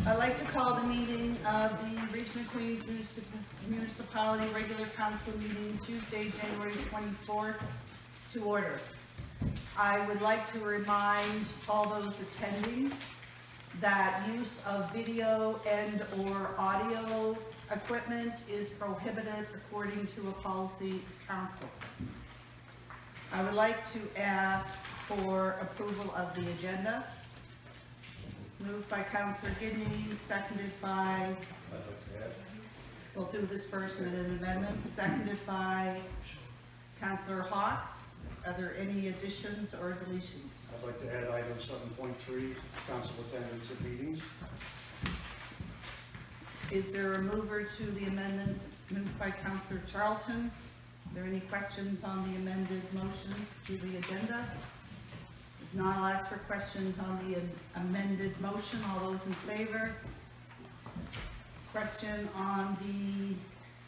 I'd like to call the meeting of the Region of Queens Municipality Regular Council meeting Tuesday, January 24th to order. I would like to remind all those attending that use of video and or audio equipment is prohibited according to a policy of council. I would like to ask for approval of the agenda. Moved by Councillor Gidney, seconded by, we'll do this first and then an amendment, seconded by Councillor Hawks. Are there any additions or deletions? I'd like to add item 7.3, council attendance at meetings. Is there a mover to the amendment moved by Councillor Charlton? Are there any questions on the amended motion to the agenda? If not, I'll ask for questions on the amended motion. All those in favor? Question on the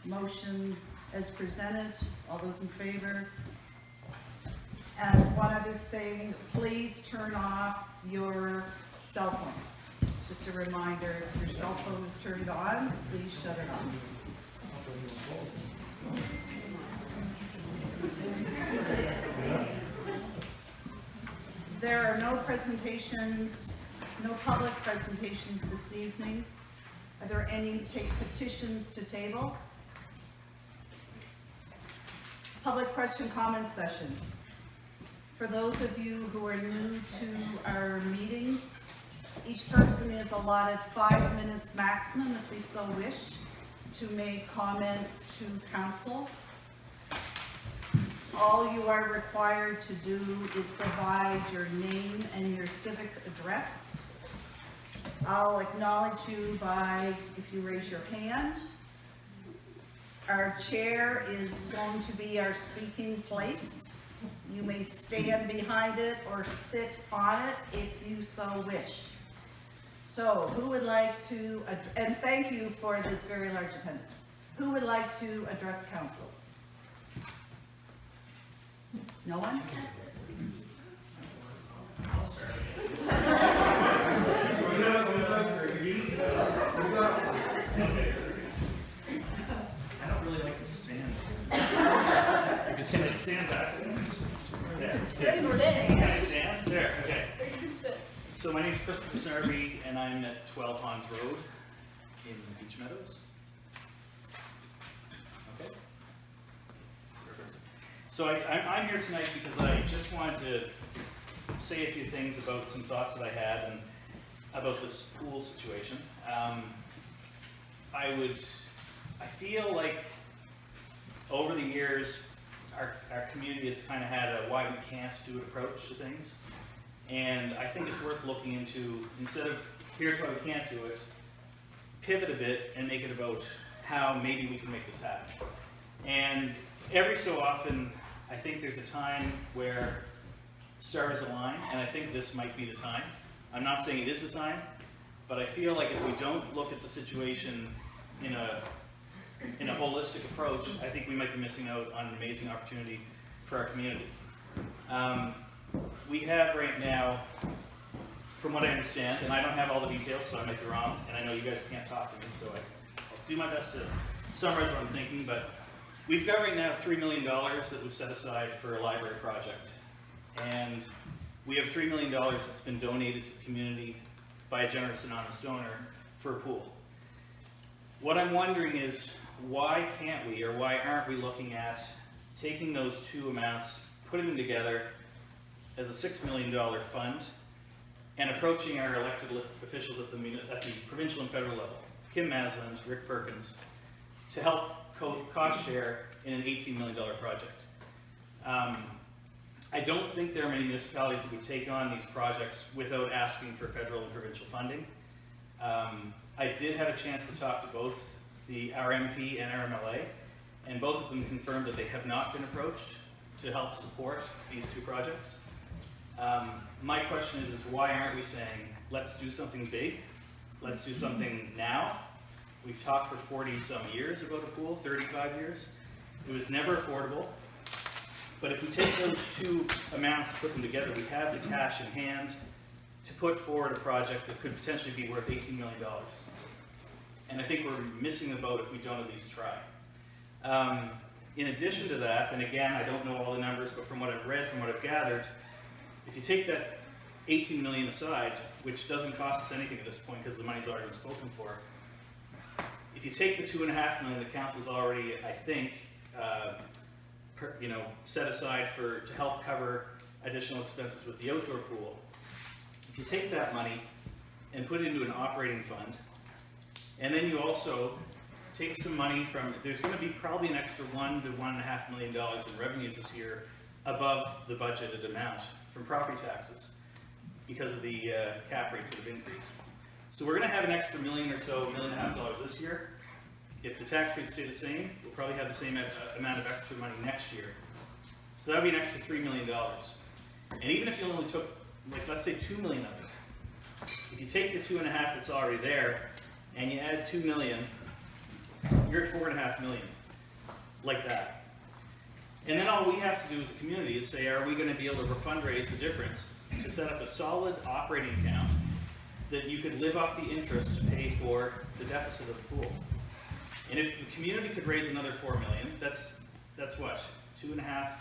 motion as presented. All those in favor? And one other thing, please turn off your cell phones. Just a reminder, if your cell phone is turned on, please shut it off. There are no presentations, no public presentations this evening. Are there any petitions to table? Public question comment session. For those of you who are new to our meetings, each person is allotted 5 minutes maximum, if they so wish, to make comments to council. All you are required to do is provide your name and your civic address. I'll acknowledge you by, if you raise your hand. Our chair is going to be our speaking place. You may stand behind it or sit on it if you so wish. So, who would like to, and thank you for this very large attendance. Who would like to address council? No one? I'll start. I don't really like to stand. Can I stand back? Yeah. Can I stand? There, okay. You can sit. So my name is Christopher Sarby, and I'm at 12 Hans Road in Beach Meadows. Okay. Perfect. So I'm here tonight because I just wanted to say a few things about some thoughts that I had and about this pool situation. I feel like over the years, our community has kind of had a why we can't do it approach to things. And I think it's worth looking into, instead of here's why we can't do it, pivot a bit and make it about how maybe we can make this happen. And every so often, I think there's a time where stars align, and I think this might be the time. I'm not saying it is the time, but I feel like if we don't look at the situation in a holistic approach, I think we might be missing out on an amazing opportunity for our community. We have right now, from what I understand, and I don't have all the details, so I might be wrong, and I know you guys can't talk to me, so I'll do my best to summarize what I'm thinking, but we've got right now $3 million that was set aside for a library project, and we have $3 million that's been donated to the community by a generous anonymous donor for a pool. What I'm wondering is, why can't we, or why aren't we looking at taking those two amounts, putting them together as a $6 million fund, and approaching our elected officials at the provincial and federal level, Kim Masland, Rick Perkins, to help cost share in an $18 million project. I don't think there are many municipalities that would take on these projects without asking for federal and provincial funding. I did have a chance to talk to both our MP and our MLA, and both of them confirmed that they have not been approached to help support these two projects. My question is why aren't we saying, let's do something big, let's do something now? We've talked for 40 some years about a pool, 35 years. It was never affordable. But if we take those two amounts, put them together, we have the cash in hand to put forward a project that could potentially be worth $18 million. And I think we're missing the boat if we don't at least try. In addition to that, and again, I don't know all the numbers, but from what I've read, from what I've gathered, if you take that 18 million aside, which doesn't cost us anything at this point because the money's already been spoken for, if you take the $2.5 million the council's already, I think, set aside to help cover additional expenses with the outdoor pool, if you take that money and put it into an operating fund, and then you also take some money from, there's going to be probably an extra $1 to $1.5 million in revenues this year above the budgeted amount from property taxes because of the cap rates that have increased. So we're going to have an extra $1 million or so, $1.5 million this year. If the tax rates stay the same, we'll probably have the same amount of extra money next year. So that would be an extra $3 million. And even if you only took, like, let's say $2 million of it, if you take your 2.5 that's already there and you add $2 million, you're at $4.5 million, like that. And then all we have to do as a community is say, are we going to be able to fundraise the difference to set up a solid operating account that you could live off the interest to pay for the deficit of the pool? And if the community could raise another $4 million, that's what? 2.5,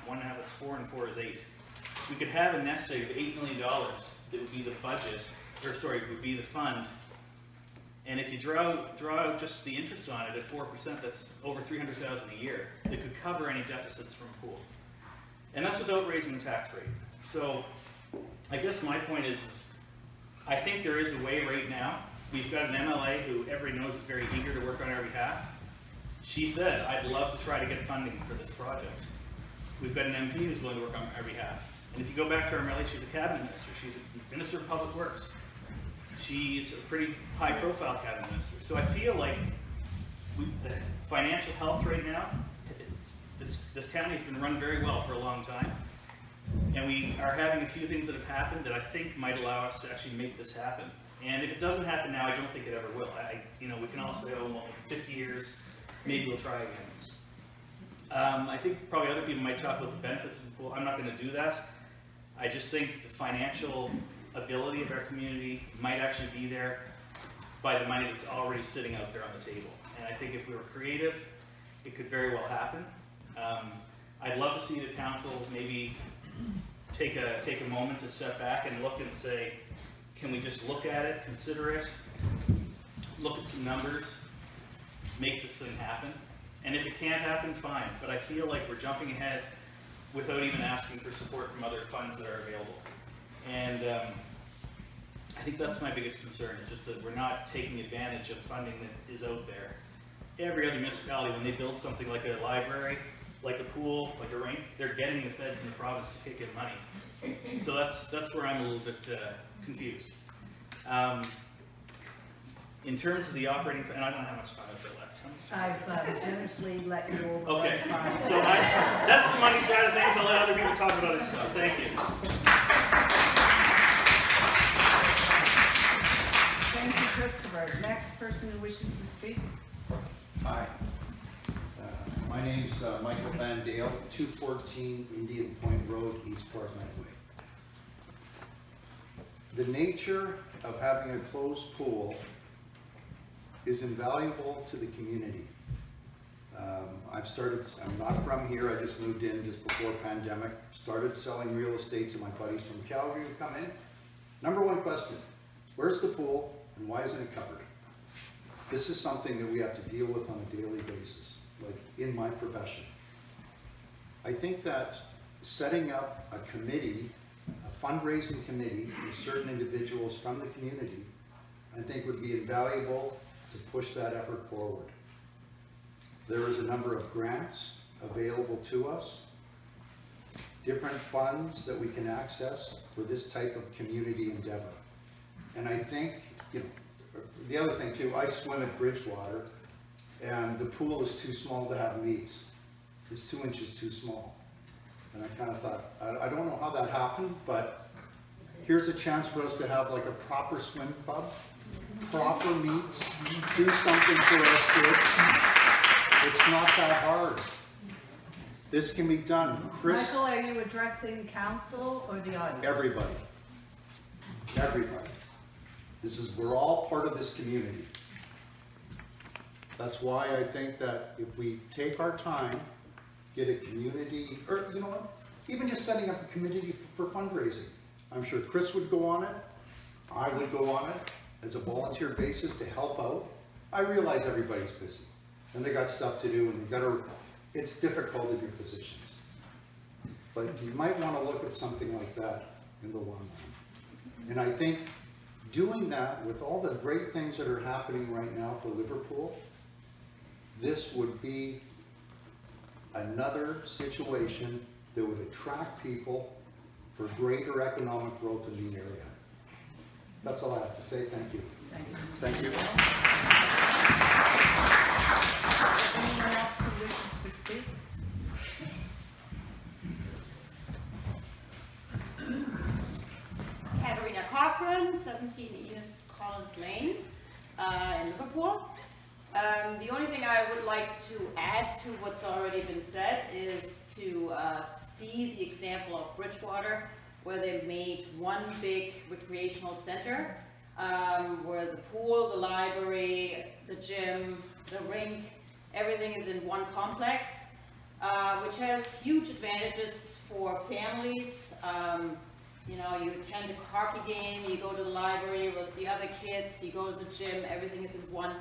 1.5, that's 4, and 4 is 8. We could have a nest egg of $8 million that would be the budget, or sorry, would be the fund. And if you draw out just the interest on it at 4%, that's over $300,000 a year that could cover any deficits from pool. And that's without raising the tax rate. So I guess my point is, I think there is a way right now. We've got an MLA who everybody knows is very eager to work on our behalf. She said, I'd love to try to get funding for this project. We've got an MP who's willing to work on our behalf. And if you go back to our MLA, she's a cabinet minister. She's a minister of public works. She's a pretty high-profile cabinet minister. So I feel like the financial health right now, this county has been run very well for a long time. And we are having a few things that have happened that I think might allow us to actually make this happen. And if it doesn't happen now, I don't think it ever will. We can all say, oh, well, 50 years, maybe we'll try again. I think probably other people might talk about the benefits of the pool. I'm not going to do that. I just think the financial ability of our community might actually be there by the money that's already sitting out there on the table. And I think if we were creative, it could very well happen. I'd love to see the council maybe take a moment to step back and look and say, can we just look at it, consider it, look at some numbers, make this thing happen? And if it can't happen, fine. But I feel like we're jumping ahead without even asking for support from other funds that are available. And I think that's my biggest concern, is just that we're not taking advantage of funding that is out there. Every other municipality, when they build something like a library, like a pool, like a rink, they're getting the feds in the province to kick in money. So that's where I'm a little bit confused. In terms of the operating, and I don't know how much time I've got left. I've generously let you over. Okay, so that's the money side of things. I'll let other people talk about other stuff. Thank you. Thank you, Christopher. Next person who wishes to speak. Hi. My name's Michael Van Dale, 214 Indian Point Road, East Portland Way. The nature of having a closed pool is invaluable to the community. I'm not from here, I just moved in just before pandemic, started selling real estate to my buddies from Calgary who come in. Number one question, where's the pool and why isn't it covered? This is something that we have to deal with on a daily basis, like in my profession. I think that setting up a committee, a fundraising committee with certain individuals from the community, I think would be invaluable to push that effort forward. There is a number of grants available to us, different funds that we can access for this type of community endeavor. And I think, the other thing too, I swim at Bridgewater and the pool is too small to have meets. It's 2 inches too small. And I kind of thought, I don't know how that happened, but here's a chance for us to have like a proper swim club, proper meets, do something for our kids. It's not that hard. This can be done. Chris, Michael, are you addressing council or the audience? everybody. everybody. We're all part of this community. That's why I think that if we take our time, get a community, or you know what, even just setting up a committee for fundraising. I'm sure Chris would go on it, I would go on it as a volunteer basis to help out. I realize everybody's busy and they got stuff to do and it's difficult in your positions. But you might want to look at something like that in the long run. And I think doing that with all the great things that are happening right now for Liverpool, this would be another situation that would attract people for greater economic growth in the area. That's all I have to say. Thank you. Thank you. Thank you. Anyone else who wishes to speak? Katerina Cochran, 17 Enos Collins Lane in Liverpool. The only thing I would like to add to what's already been said is to see the example of Bridgewater, where they made one big recreational center, where the pool, the library, the gym, the rink, everything is in one complex, which has huge advantages for families. You know, you attend a hockey game, you go to the library with the other kids, you go to the gym, everything is in one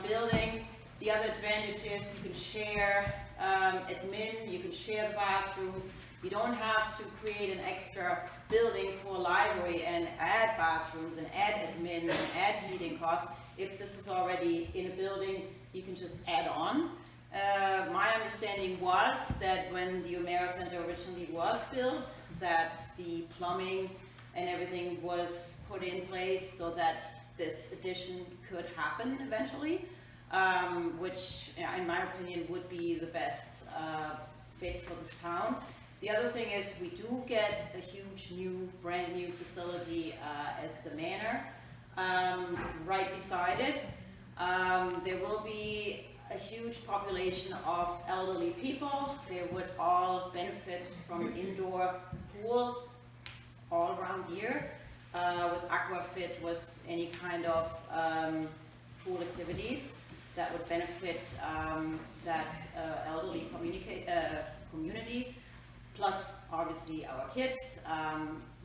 building. The other advantage is you can share admin, you can share the bathrooms. You don't have to create an extra building for a library and add bathrooms and add admin and add heating costs. If this is already in a building, you can just add on. My understanding was that when the Omera Center originally was built, that the plumbing and everything was put in place so that this addition could happen eventually, which in my opinion would be the best fit for this town. The other thing is we do get a huge brand new facility as the manor right beside it. There will be a huge population of elderly people. They would all benefit from indoor pool all around year, with aquafit, with any kind of pool activities that would benefit that elderly community, plus obviously our kids,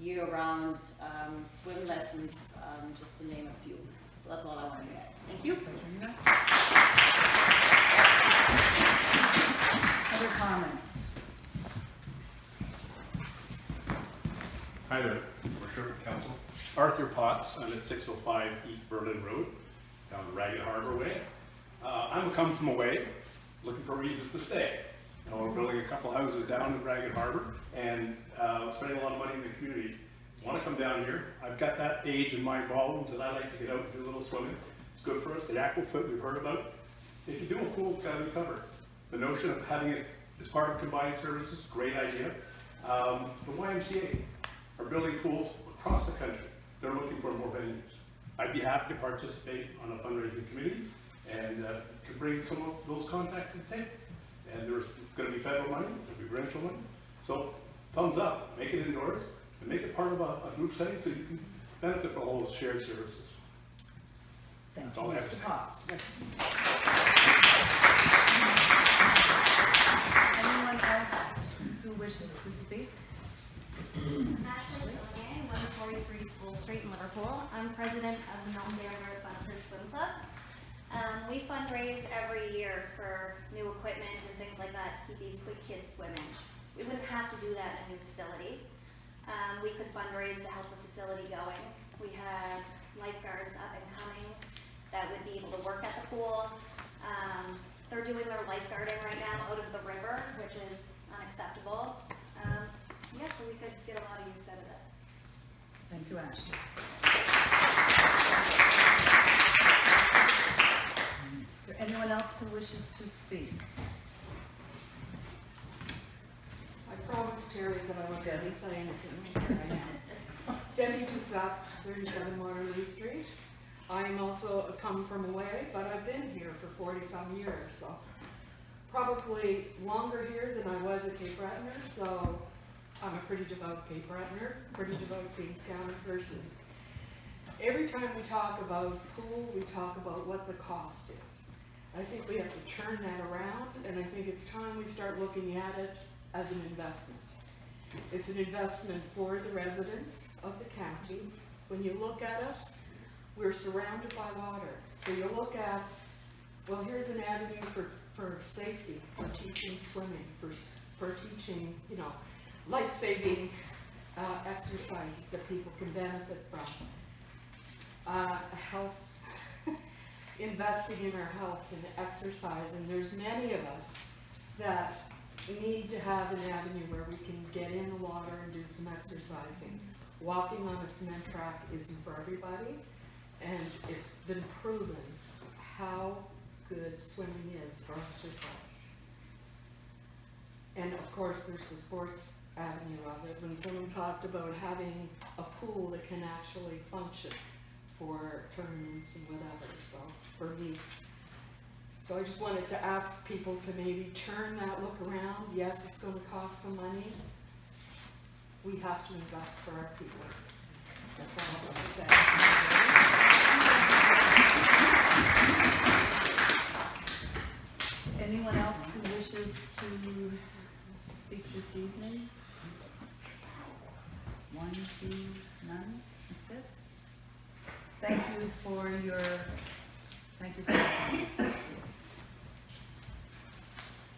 year-round swim lessons, just to name a few. So that's all I wanted to add. Thank you. Other comments? Hi there, Worship Council. Arthur Potts, I'm at 605 East Berlin Road, down the Ragged Harbor Way. I'm come from away, looking for reasons to stay. You know, we're building a couple houses down in Ragged Harbor and spending a lot of money in the community. I want to come down here. I've got that age in my bones and I like to get out and do a little swimming. It's good for us. The aquafit we've heard about. If you do a pool, it's got to be covered. The notion of having it as part of combined services, great idea. The YMCA are building pools across the country. They're looking for more venues. I'd be happy to participate on a fundraising committee and could bring some of those contacts to the table. And there's going to be federal money, there'll be provincial money. So thumbs up, make it indoors and make it part of a group setting so you can benefit from all those shared services. Thank That's you, all I have to Mr. say. Potts. Anyone else who wishes to speak? Ashley Sonia, 143 School Street in Liverpool. I'm president of the Milton Bay River Buster Swim Club. We fundraise every year for new equipment and things like that to keep these quick kids swimming. We wouldn't have to do that in a new facility. We could fundraise to help the facility going. We have lifeguards up and coming that would be able to work at the pool. They're doing their lifeguarding right now out of the river, which is unacceptable. Yeah, so we could get a lot of use out of this. Thank you, Ashley. Is there anyone else who wishes to speak? I promised Terry that I was going to say anything. Here I am. Debbie Doucette, 37 Waterloo Street. I am also come from away, but I've been here for 40-some years, so probably longer here than I was at Cape Breton, so I'm a pretty devout Cape Bretonner, pretty devout Kings County person. Every time we talk about pool, we talk about what the cost is. I think we have to turn that around, and I think it's time we start looking at it as an investment. It's an investment for the residents of the county. When you look at us, we're surrounded by water. So you look at, well, here's an avenue for safety, for teaching swimming, for teaching, you know, life-saving exercises that people can benefit from. Health, investing in our health and exercise, and there's many of us that need to have an avenue where we can get in the water and do some exercising. Walking on a cement track isn't for everybody, and it's been proven how good swimming is for exercise. And of course, there's the sports avenue of it. When someone talked about having a pool that can actually function for tournaments and whatever, so for meets. So I just wanted to ask people to maybe turn that look around. Yes, it's going to cost some money. We have to invest for our people. That's all I'm going to say. Anyone else who wishes to speak this evening? One, two, none? That's it? Thank you for your comments.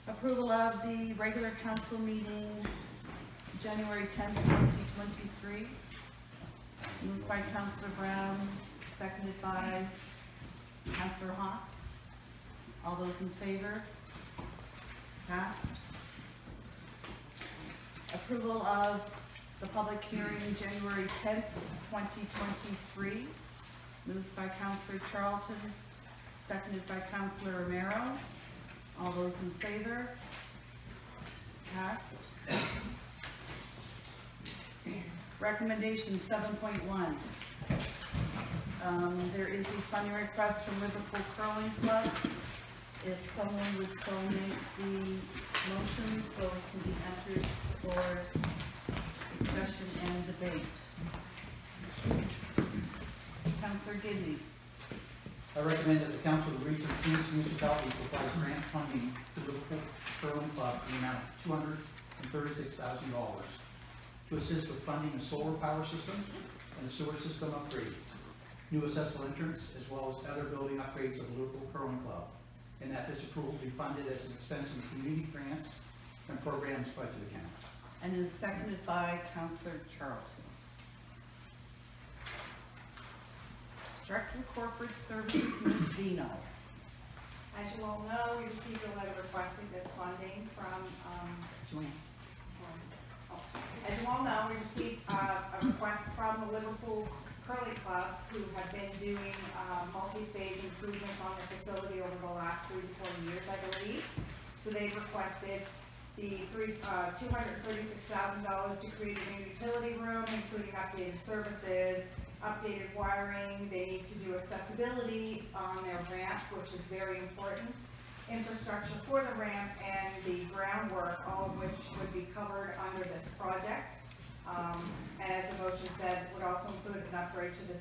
Approval of the regular council meeting, January 10th, 2023. Moved by Councillor Brown, seconded by Councillor Hawks. All those in favor? Passed. Approval of the public hearing, January 10th, 2023. Moved by Councillor Charlton, seconded by Councillor Romero. All those in favor? Passed. Recommendation 7.1. There is a funding request from Liverpool Curling Club. If someone would so make the motion so it can be entered for discussion and debate. Councillor Gidney. I recommend that the Council of the Region of Queens Municipality provide grant funding to the Liverpool Curling Club in the amount of $236,000 to assist with funding a solar power system and a sewer system upgrades, new accessible entrance, as well as other building upgrades of the Liverpool Curling Club, and that this approval be funded as an expense in community grants and programs budget account. And is seconded by Councillor Charlton. Director of Corporate Services, Ms. Vino. As you all know, we received a letter requesting this funding from, Joanne. as you all know, we received a request from the Liverpool Curling Club, who have been doing multi-phase improvements on the facility over the last 3 to 4 years, I believe. So they've requested the $236,000 to create a new utility room, including updated services, updated wiring. They need to do accessibility on their ramp, which is very important, infrastructure for the ramp, and the groundwork, all of which would be covered under this project. And as the motion said, would also include an upgrade to the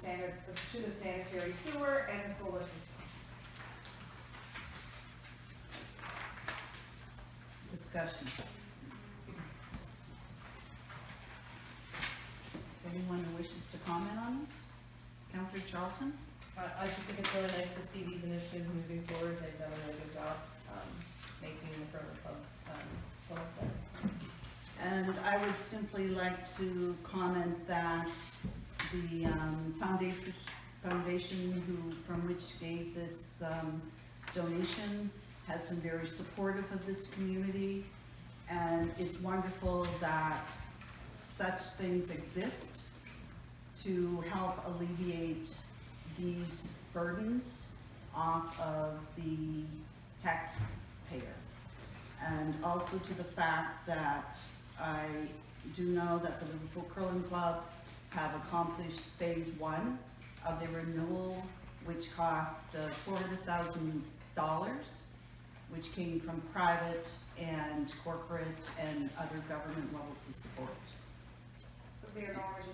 sanitary sewer and the solar system. Discussion. Anyone who wishes to comment on this? Councillor Charlton? I just think it's really nice to see these initiatives moving forward. They've done a really good job making the Curling Club show up there. And I would simply like to comment that the foundation from which gave this donation has been very supportive of this community, and it's wonderful that such things exist to help alleviate these burdens off of the taxpayer. And also to the fact that I do know that the Liverpool Curling Club have accomplished phase 1 of the renewal, which cost $400,000, which came from private and corporate and other government levels of support. their norm is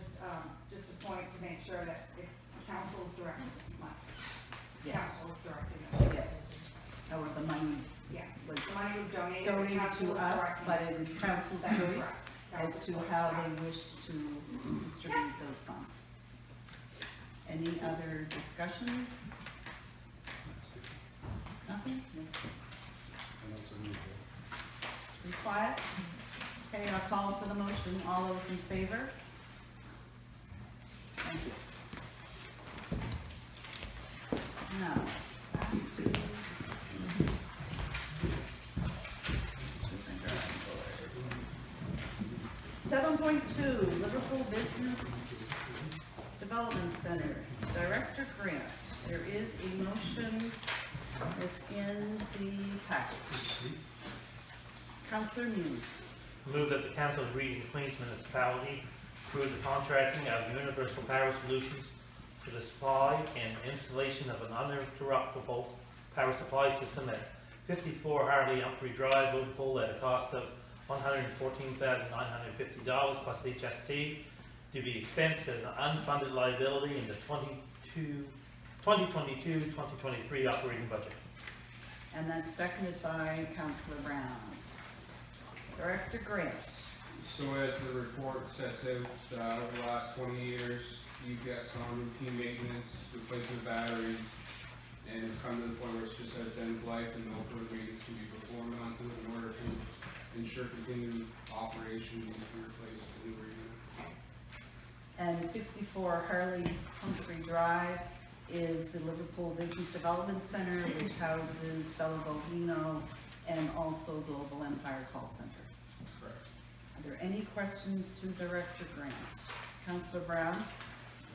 just a point to make sure that it's council's directing this money. Yes, Council's directing it. yes. Or the money Yes, Was the money was donated. donated council to is us, directing but it. it is council's That's choice correct. as Council's to choice, how yeah. they wish to distribute those funds. Any other discussion? Nothing? Be quiet. Okay, I'll call for the motion. All those in favor? Thank you. Now, back to 7.2, Liverpool Business Development Center, Director Grant. There is a motion within the package. Councillor Muse. Move that the Council of Region Queens Municipality approve the contracting of Universal Power Solutions for the supply and installation of an uninterruptible power supply system at 54 Harley Humphrey Drive, Liverpool, at a cost of $114,950 plus HST to be expensed as an unfunded liability in the 2022-2023 operating budget. And that's seconded by Councillor Brown. Director Grant. So as the report sets out, over the last 20 years, UPS on routine maintenance, replacement of batteries, and it's come to the point where it's just at its end of life and no further maintenance can be performed onto it in order to ensure continued operation needs to be replaced with a newer unit. And 54 Harley Humphrey Drive is the Liverpool Business Development Center, which houses Bella Bovino and also Global Empire Call Center. That's correct. Are there any questions to Director Grant? Councillor Brown?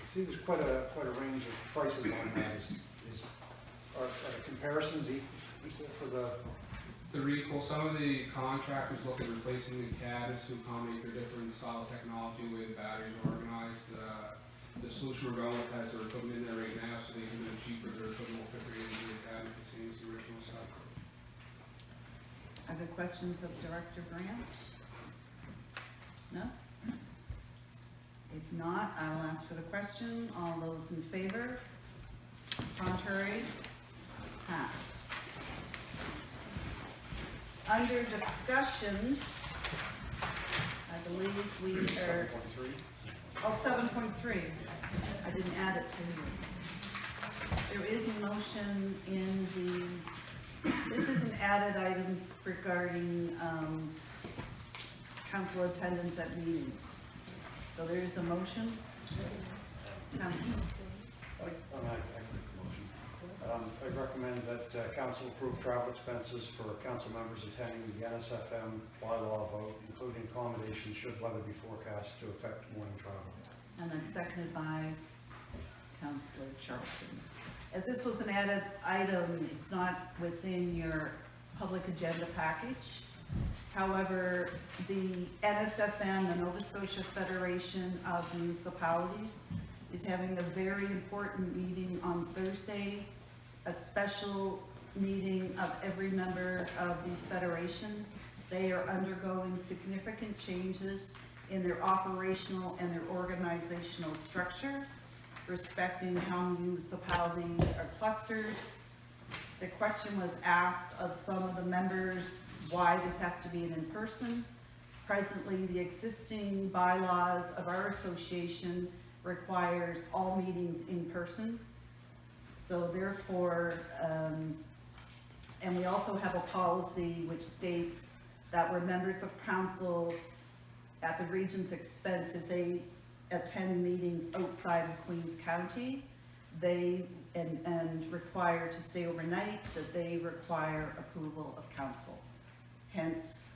See, there's quite a range of prices on that. Are the comparisons equal for the? They're equal. Some of the contractors look at replacing the cabinets to accommodate their different style of technology, the way the batteries are organized. The solution we're going with has their equipment in there right now, so they can do it cheaper. Their equipment will fit right into the cabinet, the same as the original stuff. Other questions of Director Grant? No? If not, I'll ask for the question. All those in favor? Contrary? Passed. Under discussion, I believe we are, 7.3. I didn't add it to you. There is a motion in this is an added item regarding council attendance at meetings. So there is a motion. Council. I recommend that council approve travel expenses for council members attending the NSFM bylaw vote, including accommodations should weather be forecast to affect morning travel. And then seconded by Councillor Charlton. As this was an added item, it's not within your public agenda package. However, the NSFM, the Nova Scotia Federation of Municipalities, is having a very important meeting on Thursday, a special meeting of every member of the Federation. They are undergoing significant changes in their operational and their organizational structure, respecting how municipalities are clustered. The question was asked of some of the members why this has to be an in-person. Presently, the existing bylaws of our association requires all meetings in person. So therefore, and we also have a policy which states that we're members of council at the region's expense, if they attend meetings outside of Queens County, they, and require to stay overnight, that they require approval of council. Hence,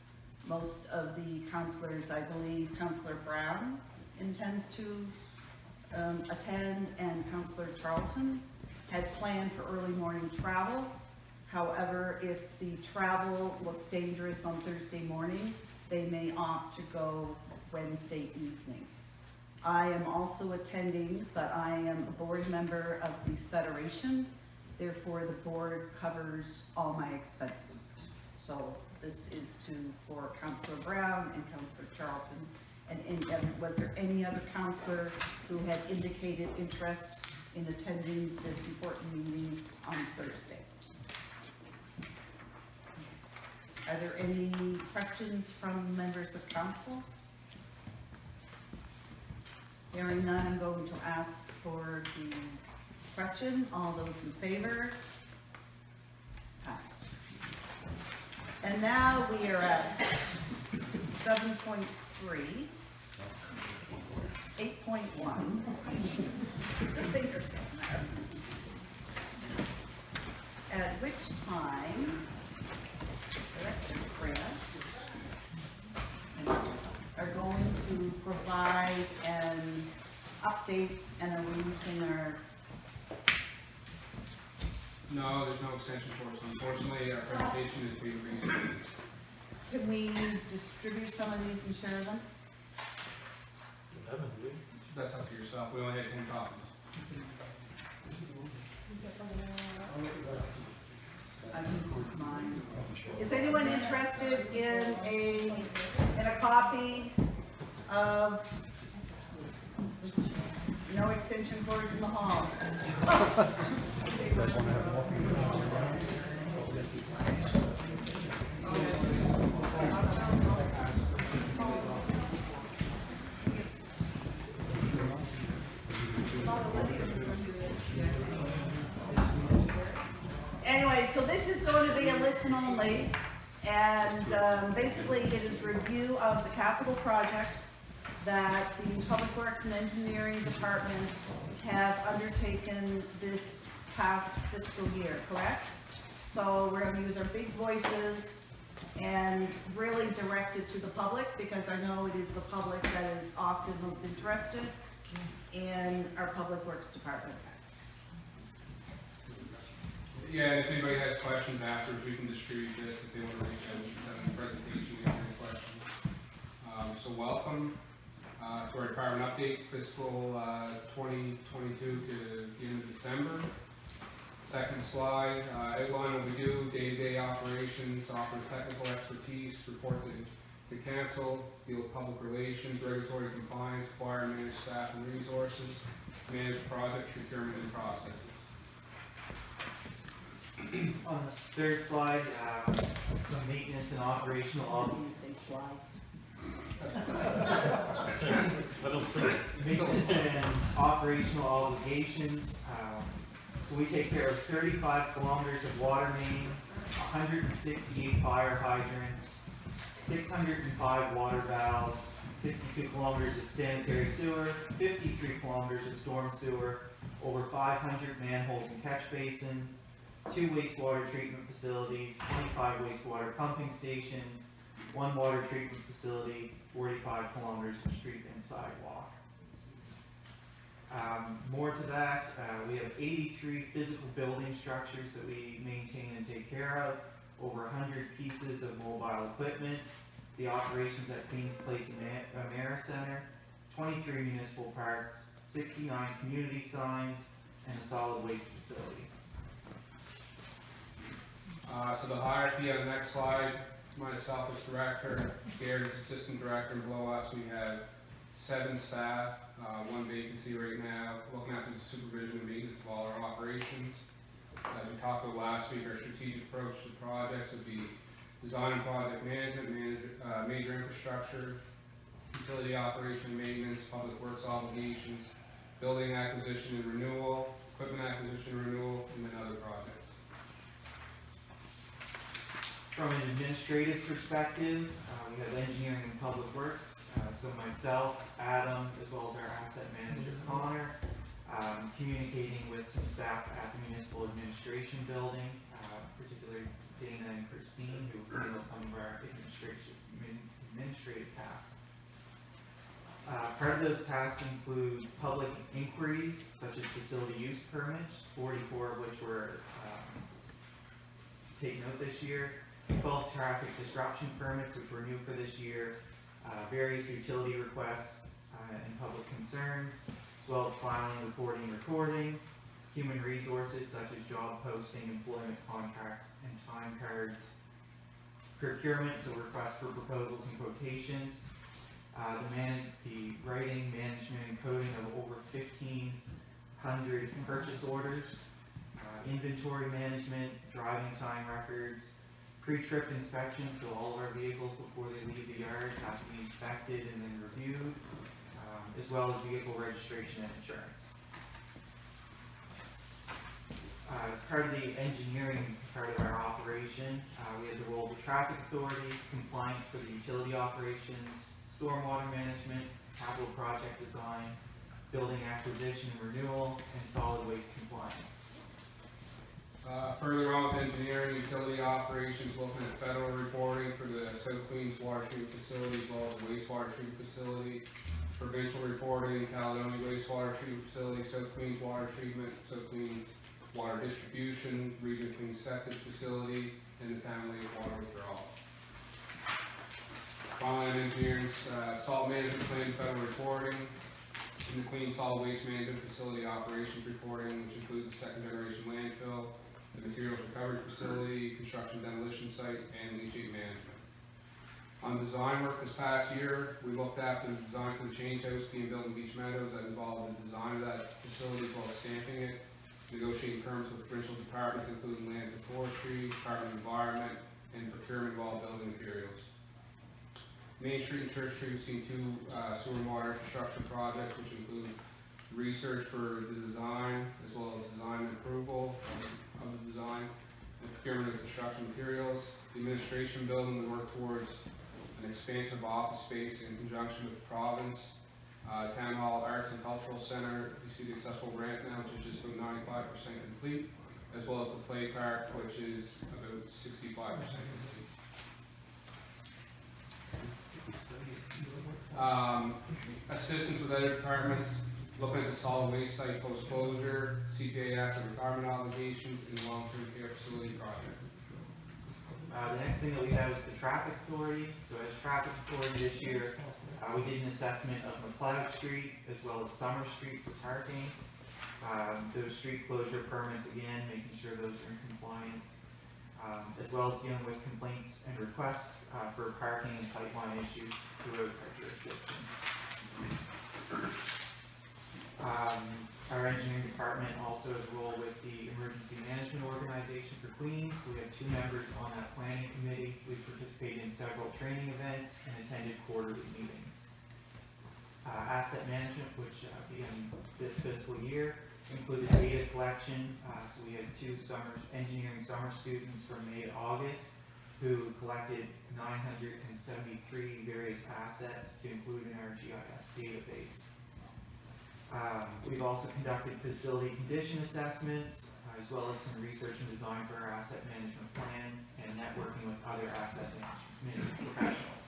most of the councillors, I believe Councillor Brown intends to attend, and Councillor Charlton had planned for early morning travel. However, if the travel looks dangerous on Thursday morning, they may opt to go Wednesday evening. I am also attending, but I am a board member of the Federation. Therefore, the board covers all my expenses. So this is for Councillor Brown and Councillor Charlton. And was there any other counselor who had indicated interest in attending this important meeting on Thursday? Are there any questions from members of council? Hearing none, I'm going to ask for the question. All those in favor? Passed. And now we are at 7.3, 8.1. The fingers in there. At which time, Director Grant are going to provide an update, and are we using our, No, there's no extension for us. Unfortunately, our presentation is being released. can we distribute some of these and share them? That's up to yourself. We only had 10 copies. I can keep mine. Is anyone interested in a copy of no extension cords in the hall? Anyway, so this is going to be a listen only, and basically it is review of the capital projects that the Public Works and Engineering Department have undertaken this past fiscal year, correct? So we're gonna use our big voices and really direct it to the public, because I know it is the public that is often most interested in our Public Works Department. Yeah, and if anybody has questions afterwards, we can distribute this if they want to reach out, we can send them a presentation if they have any questions. So welcome to our department update, fiscal 2022 to the end of December. Second slide, outline what we do, day-to-day operations, offer technical expertise, report to council, deal with public relations, regulatory compliance, acquire and manage staff and resources, manage project procurement and processes. On the third slide, some maintenance and operational maintenance and operational obligations. So we take care of 35 kilometers of water main, 168 fire hydrants, 605 water valves, 62 kilometers of sanitary sewer, 53 kilometers of storm sewer, over 500 manholes and catch basins, 2 wastewater treatment facilities, 25 wastewater pumping stations, 1 water treatment facility, 45 kilometers of street and sidewalk. More to that, we have 83 physical building structures that we maintain and take care of, over 100 pieces of mobile equipment, the operations at Queen's Place Amera Center, 23 municipal parks, 69 community signs, and a solid waste facility. So the hierarchy on the next slide, myself as director, Garrett as assistant director, and below us we have 7 staff, 1 vacancy right now, looking after the supervision and maintenance of all our operations. As we talked about last week, our strategic approach to projects would be design and project management, major infrastructure, utility operation maintenance, public works obligations, building acquisition and renewal, equipment acquisition and renewal, and then other projects. From an administrative perspective, we have engineering and public works. So myself, Adam, as well as our asset manager, Connor, communicating with some staff at the municipal administration building, particularly Dana and Christine, who handle some of our administrative tasks. Part of those tasks include public inquiries, such as facility use permits, 44 of which were taken out this year, 12 traffic disruption permits, which were new for this year, various utility requests and public concerns, as well as filing, reporting, recording, human resources such as job posting, employment contracts, and time cards, procurement, so requests for proposals and quotations, The writing, management, and coding of over 1,500 purchase orders, inventory management, driving time records, pre-trip inspections, so all of our vehicles before they leave the yard have to be inspected and then reviewed, as well as vehicle registration and insurance. As part of the engineering part of our operation, we had the role of the traffic authority, compliance for the utility operations, stormwater management, capital project design, building acquisition and renewal, and solid waste compliance. Further on with engineering, utility operations, looking at federal reporting for the South Queens water treatment facility as well as the wastewater treatment facility. Provincial reporting, Caledonia wastewater treatment facility, South Queens water treatment, South Queens water distribution, Region Queens septic facility, and the town lake water withdrawal. Finally, engineering, salt management plan, federal reporting, and the Queens solid waste management facility operations reporting, which includes the second generation landfill, the materials recovery facility, construction demolition site, and leachate management. On design work this past year, we looked after the design for the change house being built in Beach Meadows. That involved the design of that facility as well as stamping it, negotiating terms with provincial departments including land and forestry, Department of Environment, and procurement of all building materials. Main Street and Church Street, we've seen two sewer and water infrastructure projects, which include research for the design as well as design and approval of the design and procurement of construction materials. The administration building, we work towards an expansion of office space in conjunction with the province. Town Hall Arts and Cultural Center, you see the accessible ramp now, which is just about 95% complete, as well as the play park, which is about 65% complete. Assistance with other departments, looking at the solid waste site post-closure, CPA asset retirement obligations, and the long-term care facility project. The next thing that we have is the traffic authority. So as traffic authority this year, we did an assessment of McLeod Street as well as Summer Street for parking. Those street closure permits, again, making sure those are in compliance, as well as dealing with complaints and requests for parking and sightline issues throughout our jurisdiction. Our engineering department also has a role with the emergency management organization for Queens. So we have 2 members on that planning committee. We participated in several training events and attended quarterly meetings. Asset management, which began this fiscal year, included data collection. So we had 2 engineering summer students from May to August who collected 973 various assets to include in our GIS database. We've also conducted facility condition assessments, as well as some research and design for our asset management plan and networking with other asset management professionals.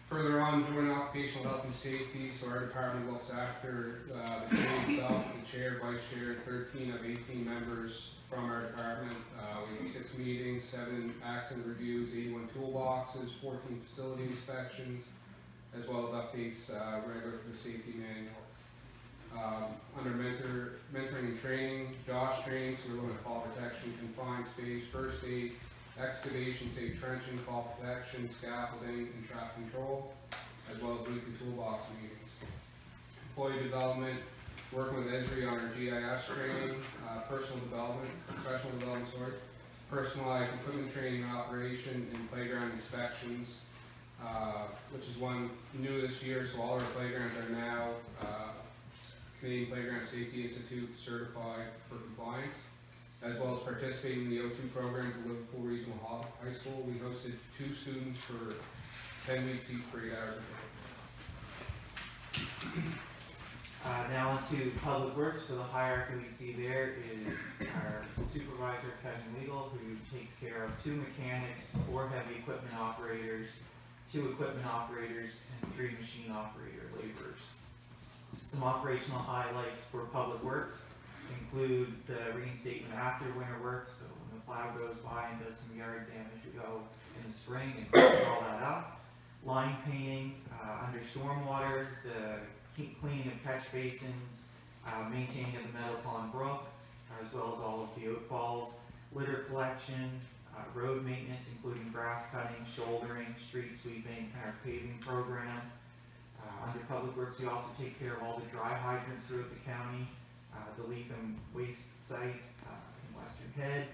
Further on, joint occupational health and safety, so our department looks after the committee itself, the chair, vice chair, 13 of 18 members from our department. We have 6 meetings, 7 accident reviews, 81 toolboxes, 14 facility inspections, as well as updates regular for the safety manual. Under mentoring and training, Josh training, so we're looking at fall protection, confined space, first aid, excavation, safe trenching, fall protection, scaffolding, and traffic control, as well as weekly toolbox meetings. Employee development, working with Esri on our GIS training, personal development, professional development, personalized equipment training and operation, and playground inspections, which is one new this year, so all our playgrounds are now Canadian Playground Safety Institute certified for compliance, as well as participating in the O2 program at Liverpool Regional High School. We hosted 2 students for 10 weeks each for 8 hours a day. Now on to public works. So the hierarchy we see there is our supervisor, Kevin Legal, who takes care of 2 mechanics, 4 heavy equipment operators, 2 equipment operators, and 3 machine operator laborers. Some operational highlights for public works include the reinstatement after winter work. So when the plow goes by and does some yard damage, we go in the spring and fix all that up. Line painting, under stormwater, the cleaning of catch basins, maintaining of the Meadow Pond Brook, as well as all of the outfalls, litter collection, road maintenance, including grass cutting, shouldering, street sweeping, and our paving program. Under Public Works, we also take care of all the dry hydrants throughout the county, the leaf and waste site in Western Head,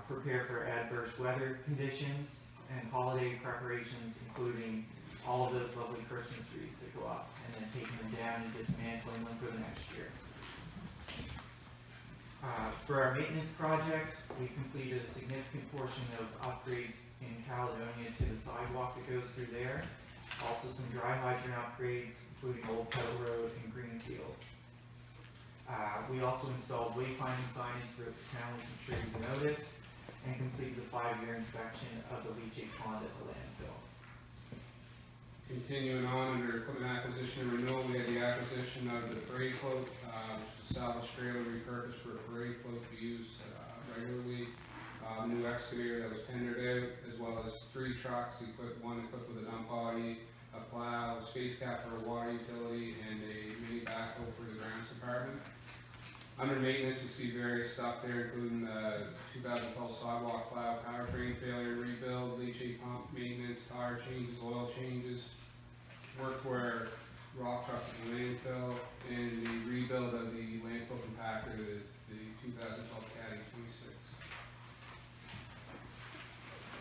prepare for adverse weather conditions, and holiday preparations, including all of those lovely Christmas trees that go up, and then taking them down and dismantling them for the next year. For our maintenance projects, we completed a significant portion of upgrades in Caledonia to the sidewalk that goes through there. Also some dry hydrant upgrades, including Old Kettle Road and Greenfield. We also installed wayfinding signage throughout the town, which I'm sure you've noticed, and completed the 5-year inspection of the leachate pond at the landfill. Continuing on under equipment acquisition and renewal, we had the acquisition of the parade float, which is a salvage trailer repurposed for a parade float to be used regularly. New excavator that was tendered out, as well as 3 trucks, one equipped with a dump body, a plow, a space cap for a water utility, and a mini backhoe for the grounds department. Under maintenance, you see various stuff there, including the 2012 sidewalk plow, powertrain failure rebuild, leachate pump maintenance, tire changes, oil changes, workwear, rock truck at the landfill, and the rebuild of the landfill compactor, the 2012 Caddy 26.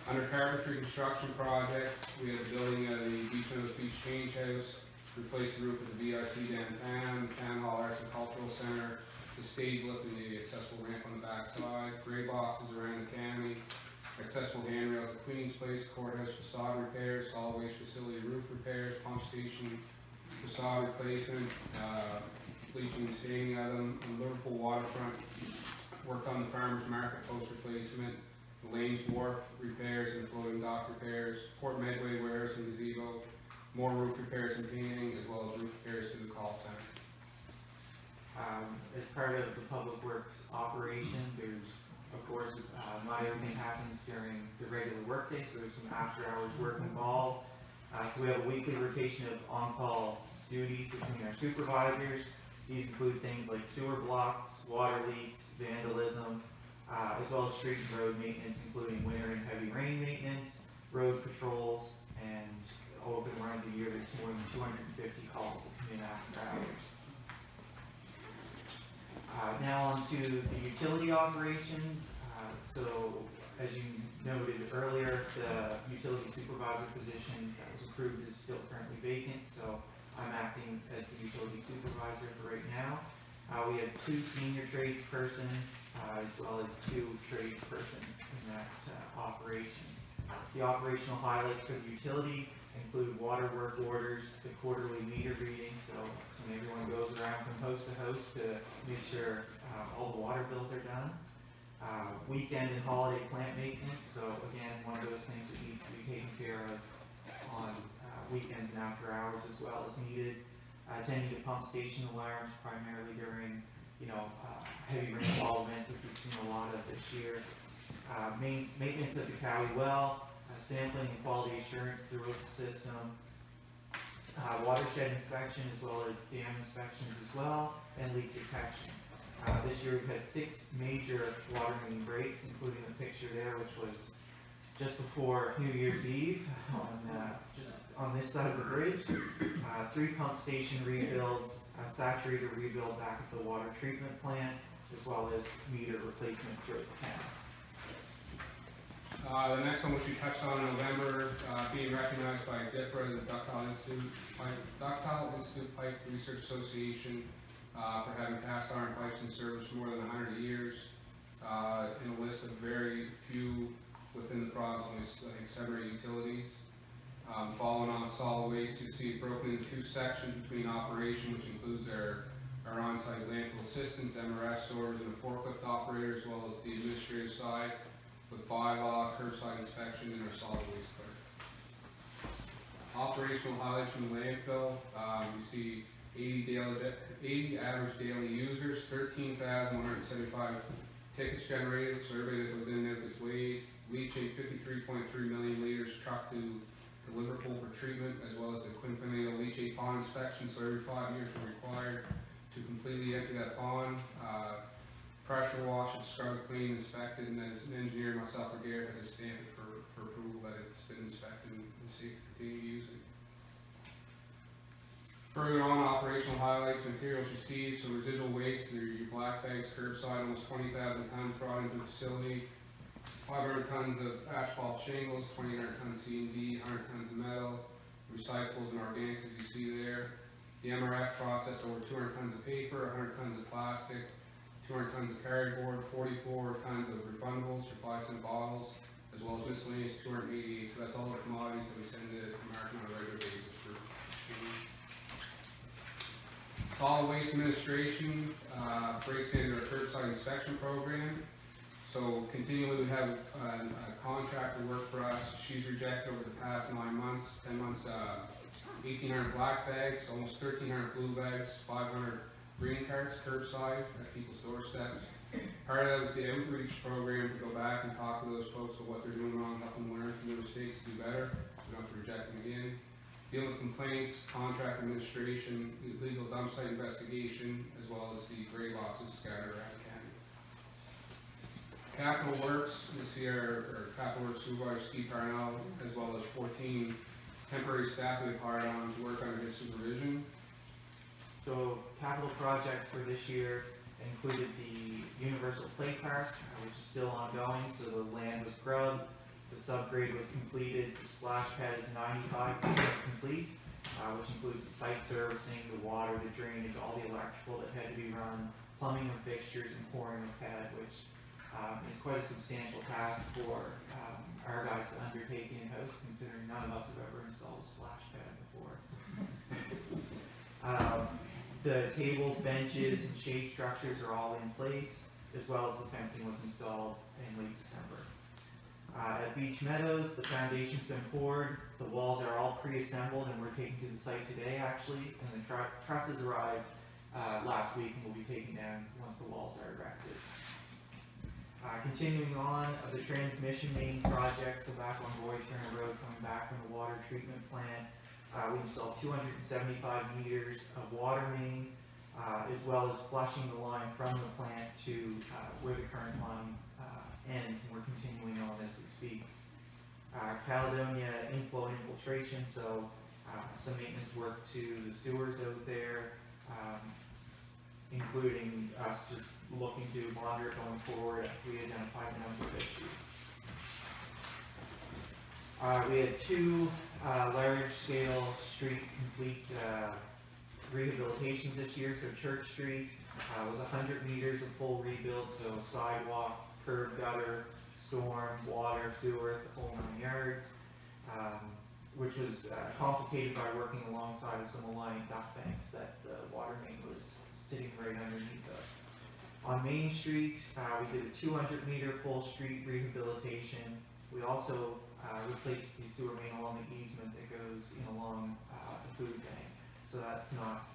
Under carpentry construction project, we have the building of the Beach Change House, replace the roof of the VIC downtown, Town Hall Arts and Cultural Center, the stage lift and the accessible ramp on the backside, gray boxes around the county, accessible handrails at Queen's Place, courthouse facade repairs, solid waste facility roof repairs, pump station facade replacement, bleaching and staining of them, and Liverpool waterfront, worked on the farmers market post replacement, the Lanes Wharf repairs and floating dock repairs, Port Medway warehouse and gazebo, more roof repairs and painting, as well as roof repairs to the call center. As part of the Public Works operation, there's, of course, not everything happens during the regular workday, so there's some after-hours work involved. So we have a weekly rotation of on-call duties between our supervisors. These include things like sewer blocks, water leaks, vandalism, as well as street and road maintenance, including winter and heavy rain maintenance, road patrols, and over the run of the year, there's more than 250 calls that come in after hours. Now on to the utility operations. So as you noted earlier, the utility supervisor position that was approved is still currently vacant, so I'm acting as the utility supervisor for right now. We have 2 senior tradespersons, as well as 2 tradespersons in that operation. The operational highlights for the utility include water work orders, the quarterly meter reading, so it's when everyone goes around from host to host to make sure all the water bills are done. Weekend and holiday plant maintenance, so again, one of those things that needs to be taken care of on weekends and after hours as well as needed. Attending to pump station alarms, primarily during, heavy rainfall events, which we've seen a lot of this year. Maintenance of the Cowie well, sampling and quality assurance throughout the system, watershed inspection as well as dam inspections as well, and leak detection. This year we've had 6 major water main breaks, including the picture there, which was just before New Year's Eve just on this side of the bridge. 3 pump station rebuilds, saturator rebuild back at the water treatment plant, as well as meter replacements throughout the town. The next one, which we touched on in November, being recognized by DIPRA, the Ductile Institute Pipe Research Association, for having cast iron pipes in service for more than 100 years, in a list of very few within the province, only I think 7 or 8 utilities. Following on solid waste, you see it broken into 2 sections between operation, which includes our on-site landfill assistants, MRF sorters, and a forklift operator, as well as the administrative side, with bylaw, curbside inspection, and our solid waste clerk. Operational highlights from the landfill, you see 80 average daily users, 13,175 tickets generated, survey that goes in there gets weighed, leachate 53.3 million liters trucked to Liverpool for treatment, as well as the quinquennial leachate pond inspection, so every 5 years we're required to completely empty that pond. pressure wash, it's scrubbed, cleaned, inspected, and then an engineer, myself or Garrett, has a stamp it for approval that it's been inspected and safe to continue using. Further on, operational highlights, materials received, so residual waste, your black bags, curbside, almost 20,000 tons brought into the facility, 500 tons of asphalt shingles, 2,800 tons C&D, 100 tons of metal, recyclables and organics as you see there. The MRF processed over 200 tons of paper, 100 tons of plastic, 200 tons of cardboard, 44 tons of refundables for 5-cent bottles, as well as miscellaneous 288. So that's all the commodities that we send to American on a regular basis for exchange. Solid Waste Administration breaks into our curbside inspection program. So continually we have a contractor work for us. She's rejected over the past 9 months, 10 months, 1,800 black bags, almost 1,300 blue bags, 500 green carts curbside at people's doorsteps. Part of that was the outreach program to go back and talk to those folks about what they're doing wrong, help them learn from their mistakes to do better, so we don't have to reject them again. Dealing with complaints, contract administration, illegal dump site investigation, as well as the gray boxes scattered around the county. Capital Works, you see our Capital Works supervisor Steve Parnell, as well as 14 temporary staff we've hired on to work under his supervision. So capital projects for this year included the Universal Play Park, which is still ongoing, so the land was grubbed, the subgrade was completed, the splash pad is 95% complete, which includes the site servicing, the water, the drainage, all the electrical that had to be run, plumbing of fixtures and pouring of pad, which is quite a substantial task for our guys to undertake in-house, considering none of us have ever installed a splash pad before. The tables, benches, and shade structures are all in place, as well as the fencing was installed in late December. At Beach Meadows, the foundation's been poured, the walls are all pre-assembled, and we're taking to the site today actually, and the trusses arrived last week and will be taken down once the walls are erected. Continuing on, the transmission main project, so back on Roy Turner Road, coming back from the water treatment plant, we installed 275 meters of water main, as well as flushing the line from the plant to where the current line ends, and we're continuing on as we speak. Caledonia inflow and infiltration, so some maintenance work to the sewers out there, including us just looking to monitor it going forward if we identify a number of issues. We had 2 large-scale street complete rehabilitations this year. So Church Street was 100 meters of full rebuild, so sidewalk, curb, gutter, storm, water, sewer, the whole 9 yards, which was complicated by working alongside of some aligned duct banks that the water main was sitting right underneath of. On Main Street, we did a 200-meter full street rehabilitation. We also replaced the sewer main along the easement that goes in along the food bank, so that's not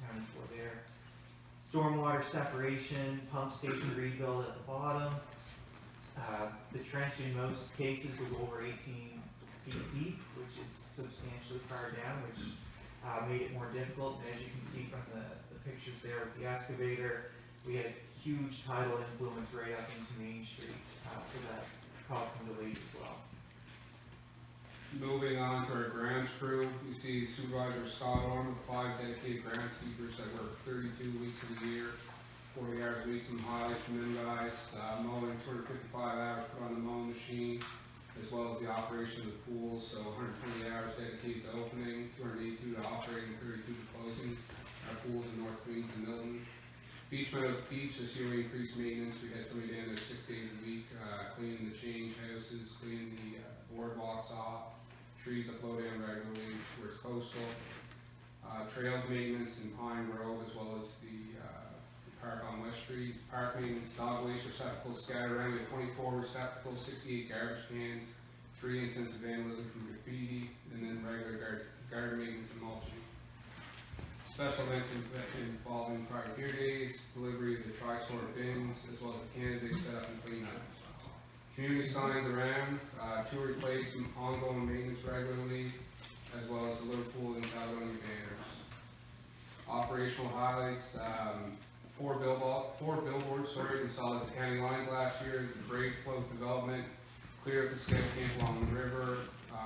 accounted for there. Stormwater separation, pump station rebuild at the bottom. The trench in most cases was over 18 feet deep, which is substantially far down, which made it more difficult. And as you can see from the pictures there with the excavator, we had huge tidal influence right up into Main Street, so that caused some delays as well. Moving on to our grounds crew, you see Supervisor Scott Orm with 5 dedicated groundskeepers that work 32 weeks of the year, 40 hours a week, some highlights from them guys. Mowing 255 hours put on the mowing machine, as well as the operation of the pool, so 120 hours dedicated to opening, 282 to operating, 32 to closing our pools in North Queens and Milton. Beach Meadows Beach, this year we increased maintenance. We had somebody down there 6 days a week, cleaning the change houses, cleaning the boardwalks off, trees that blow down regularly where it's coastal. Trails maintenance in Pine Grove, as well as the park on West Street. Park maintenance, dog waste receptacles scattered around. We have 24 receptacles, 68 garbage cans, 3 incidents of vandalism from graffiti, and then regular garden maintenance and mulching. Special events involving privateer days, delivery of the tri-sort bins, as well as the candidate setup and cleanup. Community signs around, 2 replaced, ongoing maintenance regularly, as well as the Liverpool and Caledonia banners. Operational highlights, four billboards, installed at the county lines last year, grade flow development, clear up the scale camp along the river,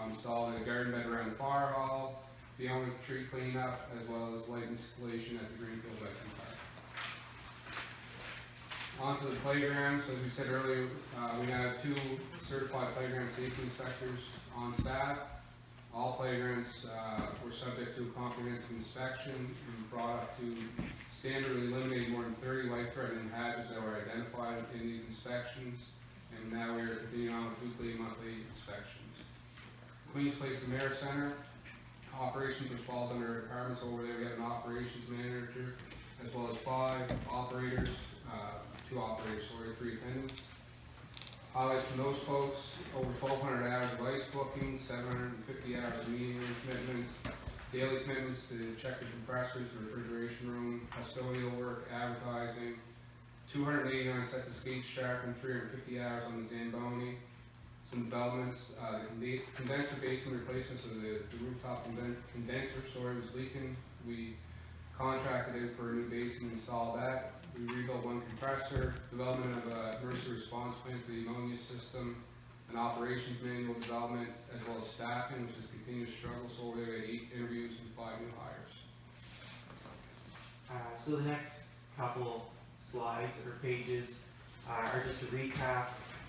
installed a garden bed around the fire hall, beyond the tree cleanup, as well as light installation at the Greenfield Veteran Park. On to the playgrounds, as we said earlier, we now have 2 certified playground safety inspectors on staff. All playgrounds were subject to a comprehensive inspection and brought up to standardly eliminating more than 30 life-threatening hazards that were identified in these inspections, and now we are continuing on with weekly and monthly inspections. Queens Place and Mayor Center, operations, which falls under departments over there, we have an operations manager, as well as 5 operators, 2 operators, 3 attendants. Highlights from those folks, over 1,200 hours of ice booking, 750 hours of meeting room commitments, daily commitments to check the compressors, the refrigeration room, custodial work, advertising, 289 sets of skates sharpened, 350 hours on the Zamboni. Some developments, the condenser basin replacement, so the rooftop condenser was leaking. We contracted it for a new basin, installed that. We rebuilt 1 compressor, development of a emergency response plan for the ammonia system, an operations manual development, as well as staffing, which is a continuous struggle. So over there we had 8 interviews and 5 new hires. So the next couple slides or pages are just a recap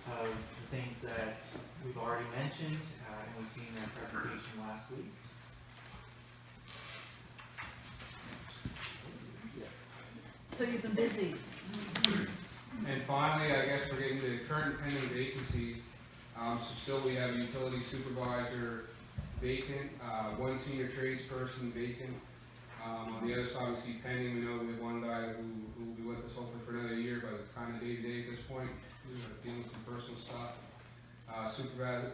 of the things that we've already mentioned and we've seen in our presentation last week. So you've been busy. And finally, I guess we're getting to current pending vacancies. So still we have a utility supervisor vacant, 1 senior tradesperson vacant. On the other side, we see pending. We know we have 1 guy who will be with us hopefully for another year, but it's kind of day-to-day at this point, dealing with some personal stuff.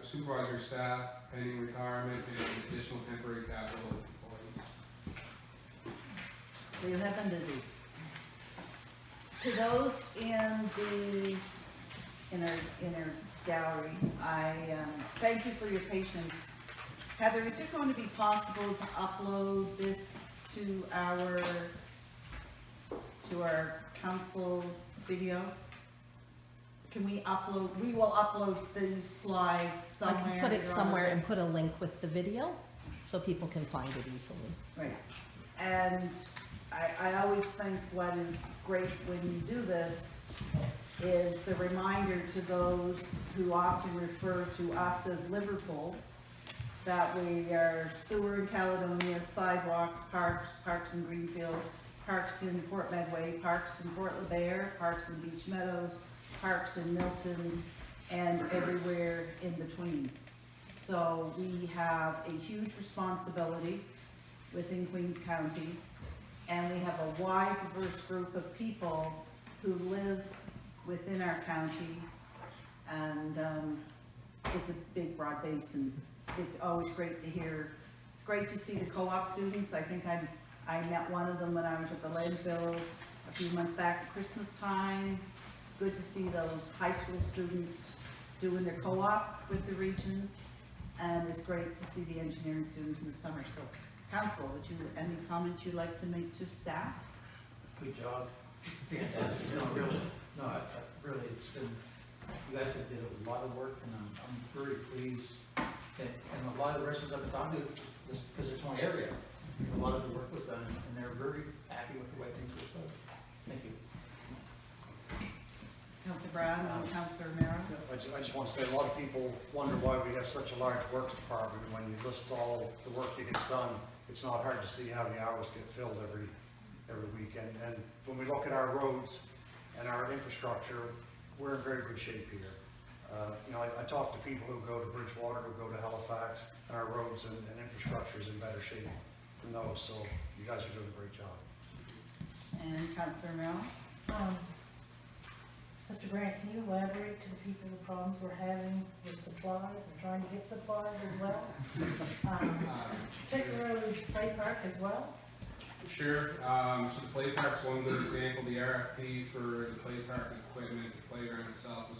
Supervisor staff, pending retirement, and additional temporary capital employees. So you have been busy. To those in our gallery, I thank you for your patience. Heather, is it going to be possible to upload this to our council video? Can we upload? We will upload these slides I somewhere. can put it or somewhere other. and put a link with the video so people can find it easily. Right, and I always think what is great when you do this is the reminder to those who often refer to us as Liverpool, that we are sewer in Caledonia, sidewalks, parks in Greenfield, parks in Port Medway, parks in Port LeBaire, parks in Beach Meadows, parks in Milton, and everywhere in between. So we have a huge responsibility within Queens County, and we have a wide, diverse group of people who live within our county, and it's a big, broad base, and it's always great to hear. It's great to see the co-op students. I think I met one of them when I was at the landfill a few months back at Christmas time. It's good to see those high school students doing their co-op with the region, and it's great to see the engineering students in the summer. So, council, any comments you'd like to make to staff? Good job. Fantastic. Really, it's been, you guys have did a lot of work, and I'm very pleased. And a lot of the residents I've talked to, because it's my area, a lot of the work was done, and they're very happy with the way things were done. Thank you. Councilor Brown and Councilor Romero? I just want to say, a lot of people wonder why we have such a large works department. When you list all the work that gets done, it's not hard to see how the hours get filled every week. And when we look at our roads and our infrastructure, we're in very good shape here. I talk to people who go to Bridgewater, who go to Halifax, and our roads and infrastructure is in better shape than those. So you guys are doing a great job. And Councilor Romero? Mr. Grant, can you elaborate to the people the problems we're having with supplies and trying to get supplies as well? Particularly Play Park as well? Sure. So the play park's one good example. The RFP for the play park equipment, the playground itself, was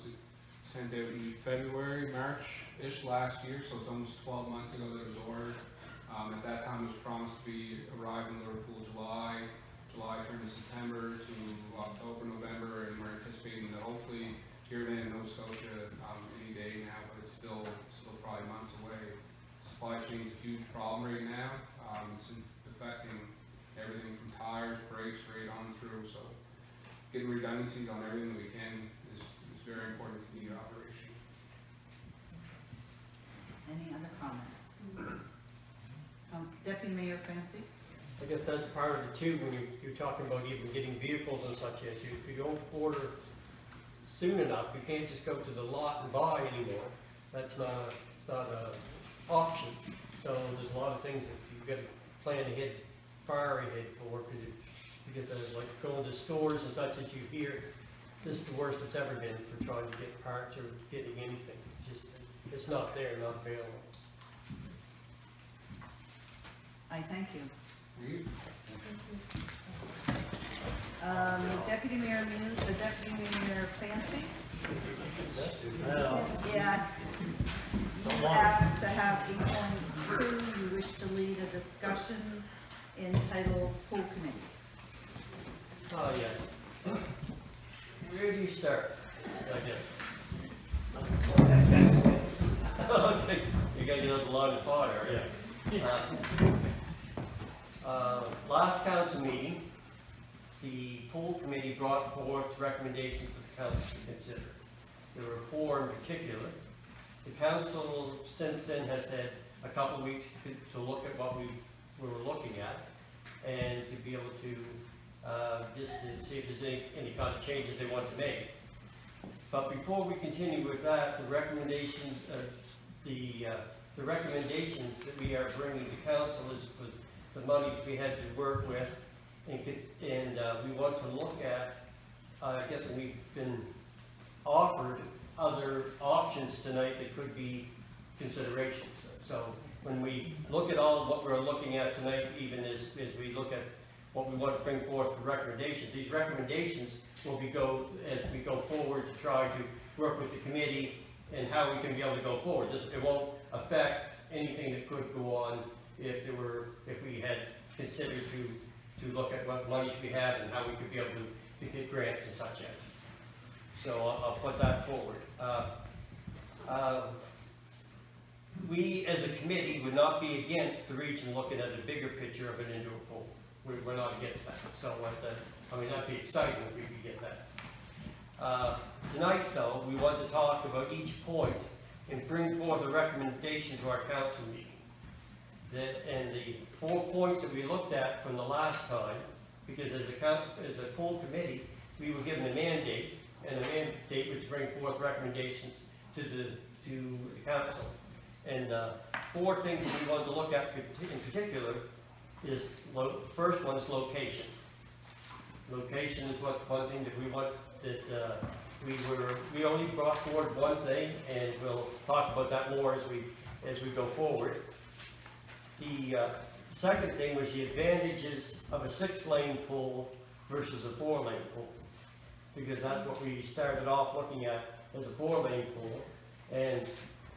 sent out in February, March-ish last year, so it's almost 12 months ago that it was ordered. At that time, it was promised to be arriving in Liverpool July July turned to September to October, November, and we're anticipating that hopefully here in Nova Scotia, any day now, but it's still probably months away. Supply chain is a huge problem right now. It's affecting everything from tires, brakes, right on through, so getting redundancies on everything that we can is very important to continued operation. Any other comments? Deputy Mayor Fancy? I guess that's part of it too, when you're talking about even getting vehicles and such as, if you don't order soon enough, you can't just go to the lot and buy anymore. That's not a option. So there's a lot of things that you've got to plan ahead, far ahead for, because there's like going to stores and such as you hear, this is the worst it's ever been for trying to get parts or getting anything. It's not there, not available. I thank you. Mm-hmm. Deputy Mayor Fancy? Well, Yeah. You asked to have 8.2, you wish to lead a discussion entitled Pool Committee. Oh, yes. Where do you start? I guess. Okay, you gotta get up a lot of fire, yeah. Last council meeting, the pool committee brought forth recommendations for the council to consider. There were 4 in particular. The council since then has had a couple of weeks to look at what we were looking at and to be able to just to see if there's any kind of changes they want to make. But before we continue with that, the recommendations that we are bringing to council is for the monies we had to work with, and we want to look at, I guess we've been offered other options tonight that could be considerations. So when we look at all of what we're looking at tonight, even as we look at what we want to bring forth for recommendations, these recommendations will as we go forward to try to work with the committee and how we can be able to go forward. It won't affect anything that could go on if we had considered to look at what monies we have and how we could be able to get grants and such as. So I'll put that forward. We as a committee would not be against the region looking at a bigger picture of an indoor pool. We're not against that. So that'd be exciting if we could get that. Tonight though, we want to talk about each point and bring forth a recommendation to our council meeting. And the 4 points that we looked at from the last time, because as a pool committee, we were given a mandate, and the mandate was to bring forth recommendations to the council. And 4 things that we wanted to look at in particular is, first one is location. Location is one thing that we want, that we only brought forward one thing, and we'll talk about that more as we go forward. The second thing was the advantages of a 6-lane pool versus a 4-lane pool, because that's what we started off looking at as a 4-lane pool, and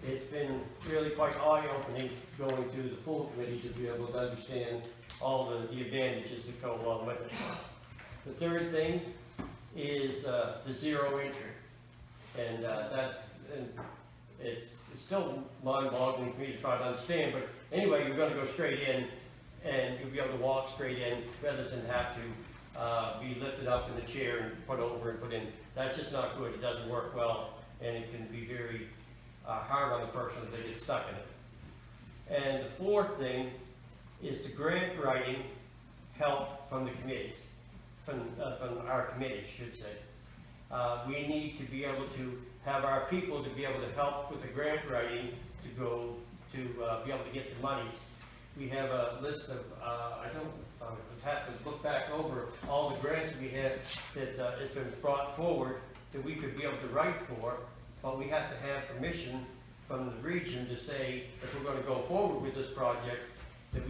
it's been really quite eye-opening going to the pool committee to be able to understand all the advantages that go along with it. The third thing is the 0 entry, and it's still mind-boggling for me to try to understand, but anyway, you're going to go straight in, and you'll be able to walk straight in rather than have to be lifted up in the chair and put over and put in. That's just not good. It doesn't work well, and it can be very hard on the person if they get stuck in it. And the fourth thing is the grant writing help from the committees, from our committee, I should say. We need to be able to have our people to be able to help with the grant writing to go to be able to get the monies. We have a list of, I have to look back over all the grants that we have that has been brought forward that we could be able to write for, but we have to have permission from the region to say if we're going to go forward with this project, that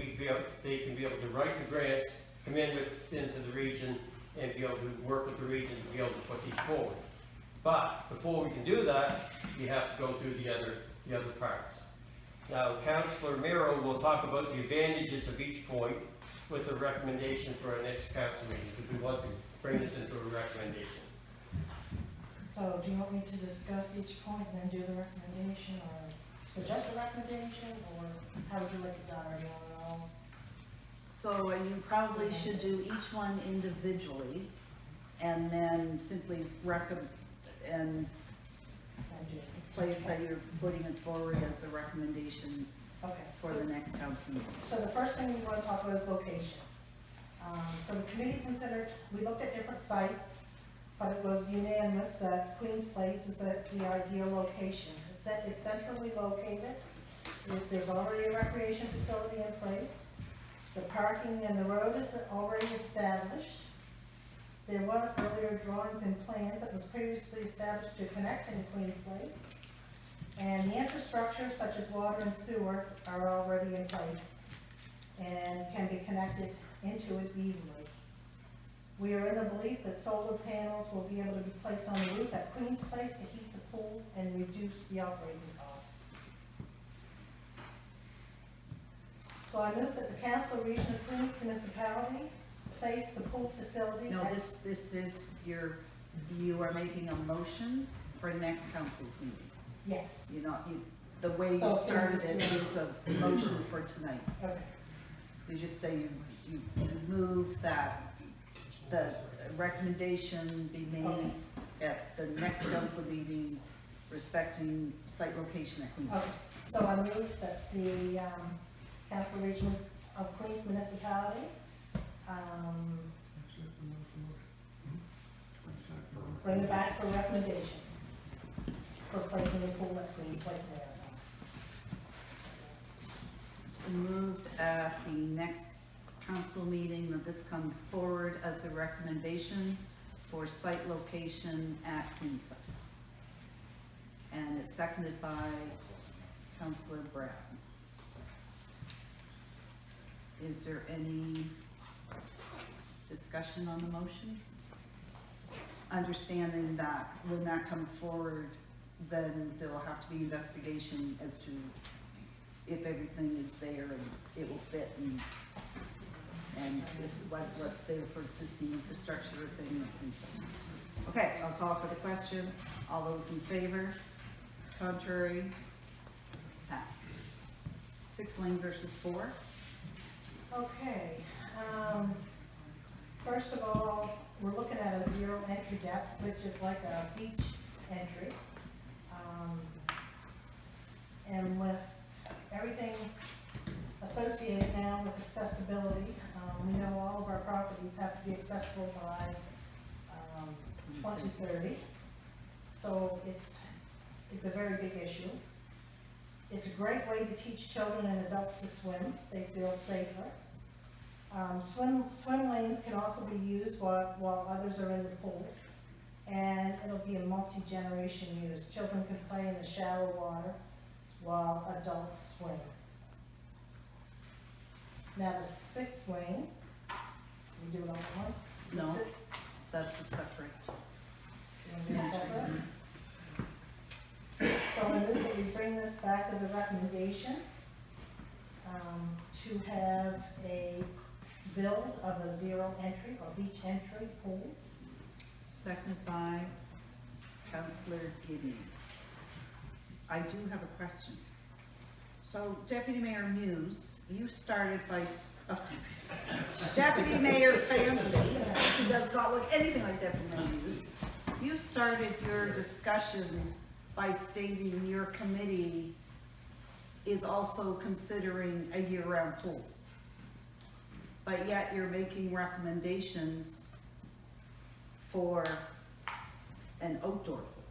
they can be able to write the grants, come into the region, and be able to work with the region to be able to put these forward. But before we can do that, you have to go through the other parts. Now, Councillor Miro will talk about the advantages of each point, with a recommendation for our next council meeting, because we want to bring this into a recommendation. So do you want me to discuss each point and then do the recommendation, or suggest a recommendation, or how would you like it done, or do you want it all? So you probably should do each one individually, and then simply and And do place that you're putting it forward as a recommendation Okay. for the next council meeting. So the first thing we want to talk about is location. So the committee considered, we looked at different sites, but it was unanimous that Queen's Place is the ideal location. It's centrally located. There's already a recreation facility in place. The parking and the road is already established. There was earlier drawings and plans that was previously established to connect into Queen's Place. And the infrastructure such as water and sewer are already in place and can be connected into it easily. We are in the belief that solar panels will be able to be placed on the roof at Queen's Place to heat the pool and reduce the operating costs. So I move that the Council Region of Queens Municipality place the pool facility. No, this is you are making a motion for next council's meeting. Yes. The way you So started can we it just is a motion for tonight. Okay. You just say you move that the recommendation be made Okay. at the next council meeting respecting site location at Queen's. Okay, so I move that the Council Region of Queens Municipality bring it back for recommendation for placing the pool at Queen's Place in Arizona. It's been moved at the next council meeting that this come forward as a recommendation for site location at Queen's Place. And it's seconded by Councilor Brown. Is there any discussion on the motion? Understanding that when that comes forward, then there will have to be investigation as to if everything is there and it will fit and if what's there for existing infrastructure or thing. Okay, I'll call for the question. All those in favor? Contrary? Pass. 6 lane versus 4. Okay, first of all, we're looking at a zero entry depth, which is like a beach entry. And with everything associated now with accessibility, we know all of our properties have to be accessible by 2030. So it's a very big issue. It's a great way to teach children and adults to swim. They feel safer. Swim lanes can also be used while others are in the pool. And it'll be a multi-generation use. Children can play in the shallow water while adults swim. Now the 6 lane, we do it all in one? No, that's a separate. You want to do it separate? So I move that we bring this back as a recommendation to have a build of a zero entry or beach entry pool. Seconded by Councilor Gidney. I do have a question. So Deputy Mayor Muse, you started by, Deputy Mayor Fancy, who does not look anything like Deputy Mayor Muse, you started your discussion by stating your committee is also considering a year-round pool. But yet you're making recommendations for an outdoor pool.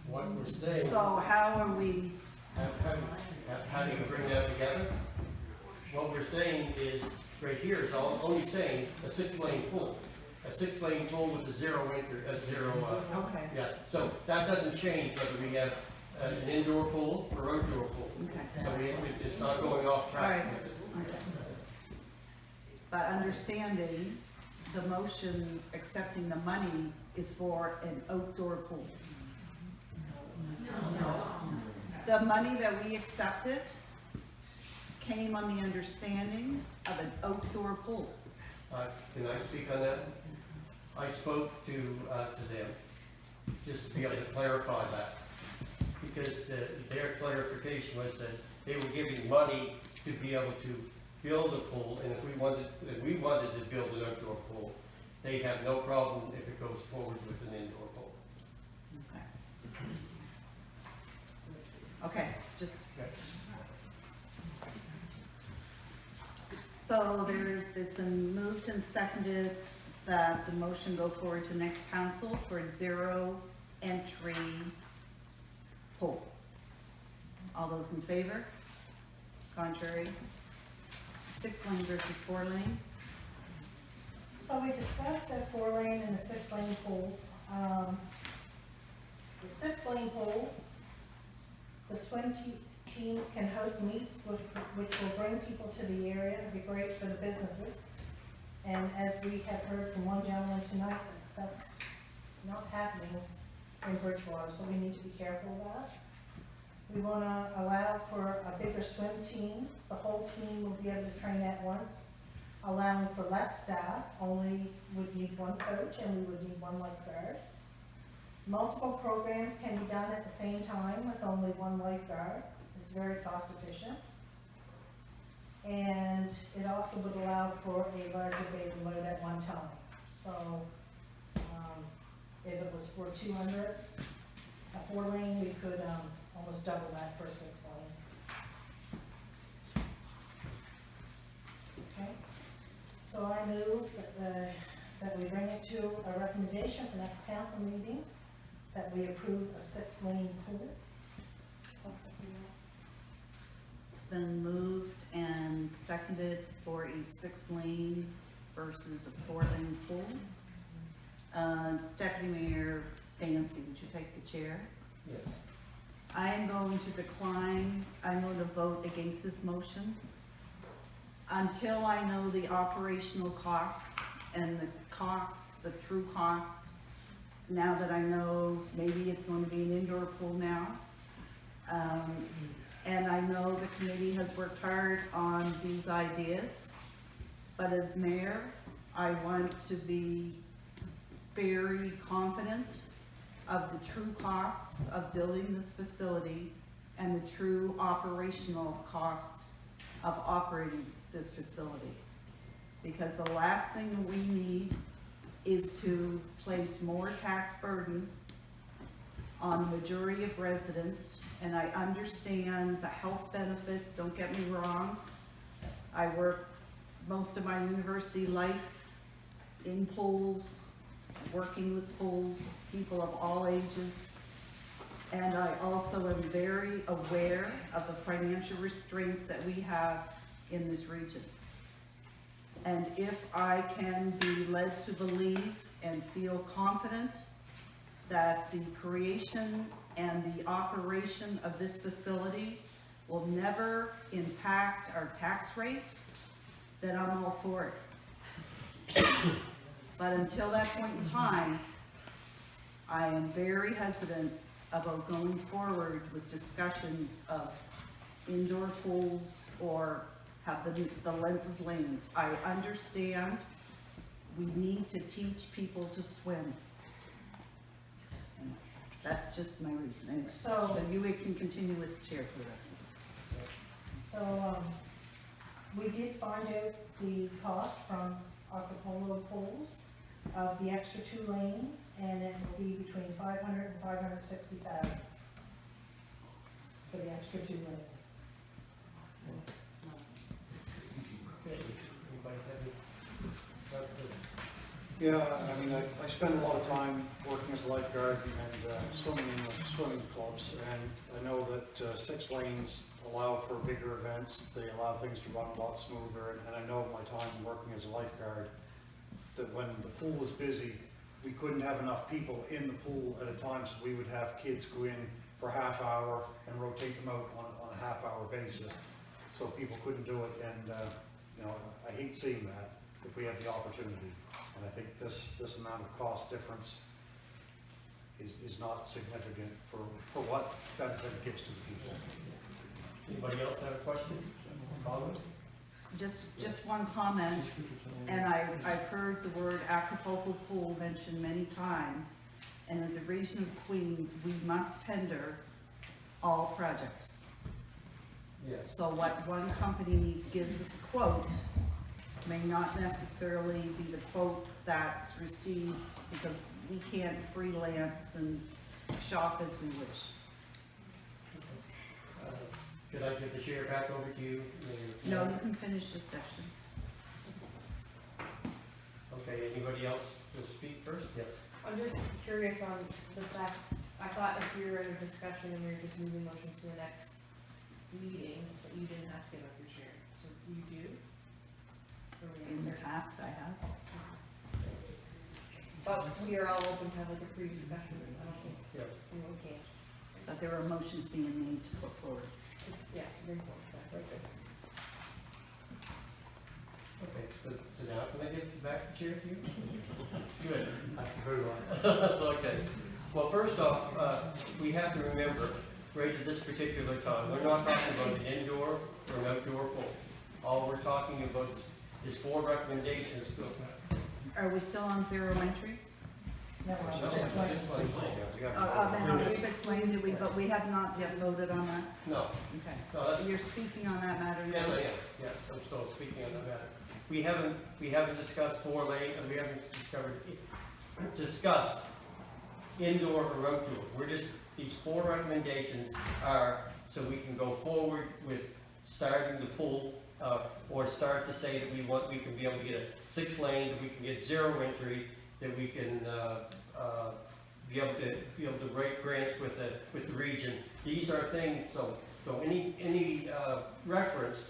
What we're saying. So how are we, How do you bring that together? What we're saying is, right here is only saying a 6-lane pool. A 6-lane pool with a zero okay, yeah, so that doesn't change whether we have an indoor pool or outdoor pool. okay. So it's not going off track Right. with it. Okay. But understanding the motion accepting the money is for an outdoor pool. The money that we accepted came on the understanding of an outdoor pool. Can I speak on that? I spoke to them, just to be able to clarify that. Because their clarification was that they were giving money to be able to build a pool, and if we wanted to build an outdoor pool, they have no problem if it goes forward with an indoor pool. Okay, just. So it's been moved and seconded that the motion go forward to next council for a zero entry pool. All those in favor? Contrary? 6-lane versus 4-lane? So we discussed a 4-lane and a 6-lane pool. The 6-lane pool, the swim teams can host meets which will bring people to the area. It'll be great for the businesses. And as we have heard from one gentleman tonight, that's not happening in Bridgewater, so we need to be careful of that. We want to allow for a bigger swim team. The whole team will be able to train at once, allowing for less staff. Only would need one coach and we would need one lifeguard. Multiple programs can be done at the same time with only one lifeguard. It's very cost efficient. And it also would allow for a larger bathing load at one time. So if it was for 200, a 4-lane, we could almost double that for a 6-lane. Okay, so I move that we bring it to a recommendation for next council meeting, that we approve a 6-lane pool. It's been moved and seconded for a 6-lane versus a 4-lane pool. Deputy Mayor Fancy, would you take the chair? Yes. I am going to decline. I'm going to vote against this motion until I know the operational costs and the costs, the true costs. Now that I know maybe it's going to be an indoor pool now. And I know the committee has worked hard on these ideas, but as mayor, I want to be very confident of the true costs of building this facility and the true operational costs of operating this facility. Because the last thing we need is to place more tax burden on the majority of residents. And I understand the health benefits, don't get me wrong. I work most of my university life in pools, working with pools, people of all ages. And I also am very aware of the financial restraints that we have in this region. And if I can be led to believe and feel confident that the creation and the operation of this facility will never impact our tax rate, then I'm all for it. But until that point in time, I am very hesitant about going forward with discussions of indoor pools or have the length of lanes. I understand we need to teach people to swim. And that's just my reason. Anyway, so you can continue with the chair for the rest of this. So we did find out the cost from Acapulco pools of the extra 2 lanes, and it will be between $500,000 and $560,000 for the extra 2 lanes. Yeah, I mean, I spend a lot of time working as a lifeguard and swimming in the swimming clubs, and I know that 6 lanes allow for bigger events. They allow things to run a lot smoother, and I know my time working as a lifeguard that when the pool was busy, we couldn't have enough people in the pool at a time, so we would have kids go in for a half hour and rotate them out on a half-hour basis. So people couldn't do it, and you know, I hate seeing that if we have the opportunity. And I think this amount of cost difference is not significant for what benefit it gives to the people. Anybody else have a question? comment? Just one comment, and I've heard the word Acapulco pool mentioned many times, and as a region of Queens, we must tender all projects. Yes. So what one company gives us a quote may not necessarily be the quote that's received, because we can't freelance and shop as we wish. Should I give the chair back over to you? No, you can finish the session. Okay, anybody else to speak first? Yes. I'm just curious on the fact, I thought if we were in a discussion and we were just moving motions to the next meeting, that you didn't have to give up your chair, so you do? Or we In the answer? past, I have. But we are all open to have like a pre-discussion, I don't think, Yes. we can't. But there are motions being made to put forward. Yeah, bring forward that. Okay. Okay, so now can I give back the chair to you? Good. Very well. Okay. Well, first off, we have to remember, right at this particular time, we're not talking about an indoor or an outdoor pool. All we're talking about is 4 recommendations. Are we still on zero entry? No, we're on So, 6 lane. On the 6 lane, did we, but we have not yet voted on that? No. Okay. No, that's, You're speaking on that matter now? yes, I am. Yes, I'm still speaking on that matter. We haven't discussed 4 lane, and we haven't discussed indoor or outdoor. We're just, these 4 recommendations are so we can go forward with starting the pool, or start to say that we can be able to get a 6 lane, that we can get 0 entry, that we can be able to write grants with the region. These are things. So any reference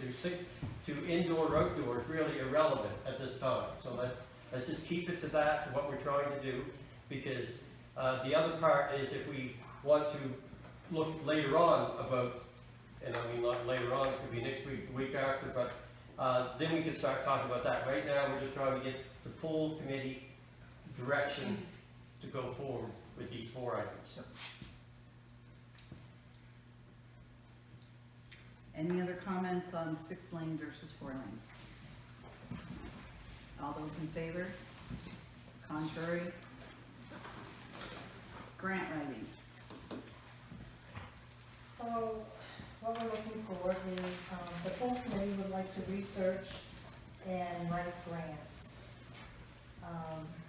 to indoor or outdoor is really irrelevant at this time. So let's just keep it to that, to what we're trying to do, because the other part is if we want to look later on about, and I mean not later on, it could be next week, the week after, but then we can start talking about that. Right now, we're just trying to get the pool committee direction to go forward with these 4 items. Any other comments on 6 lane versus 4 lane? All those in favor? Contrary? Grant writing. So, what we're looking for is, the full committee would like to research and write grants.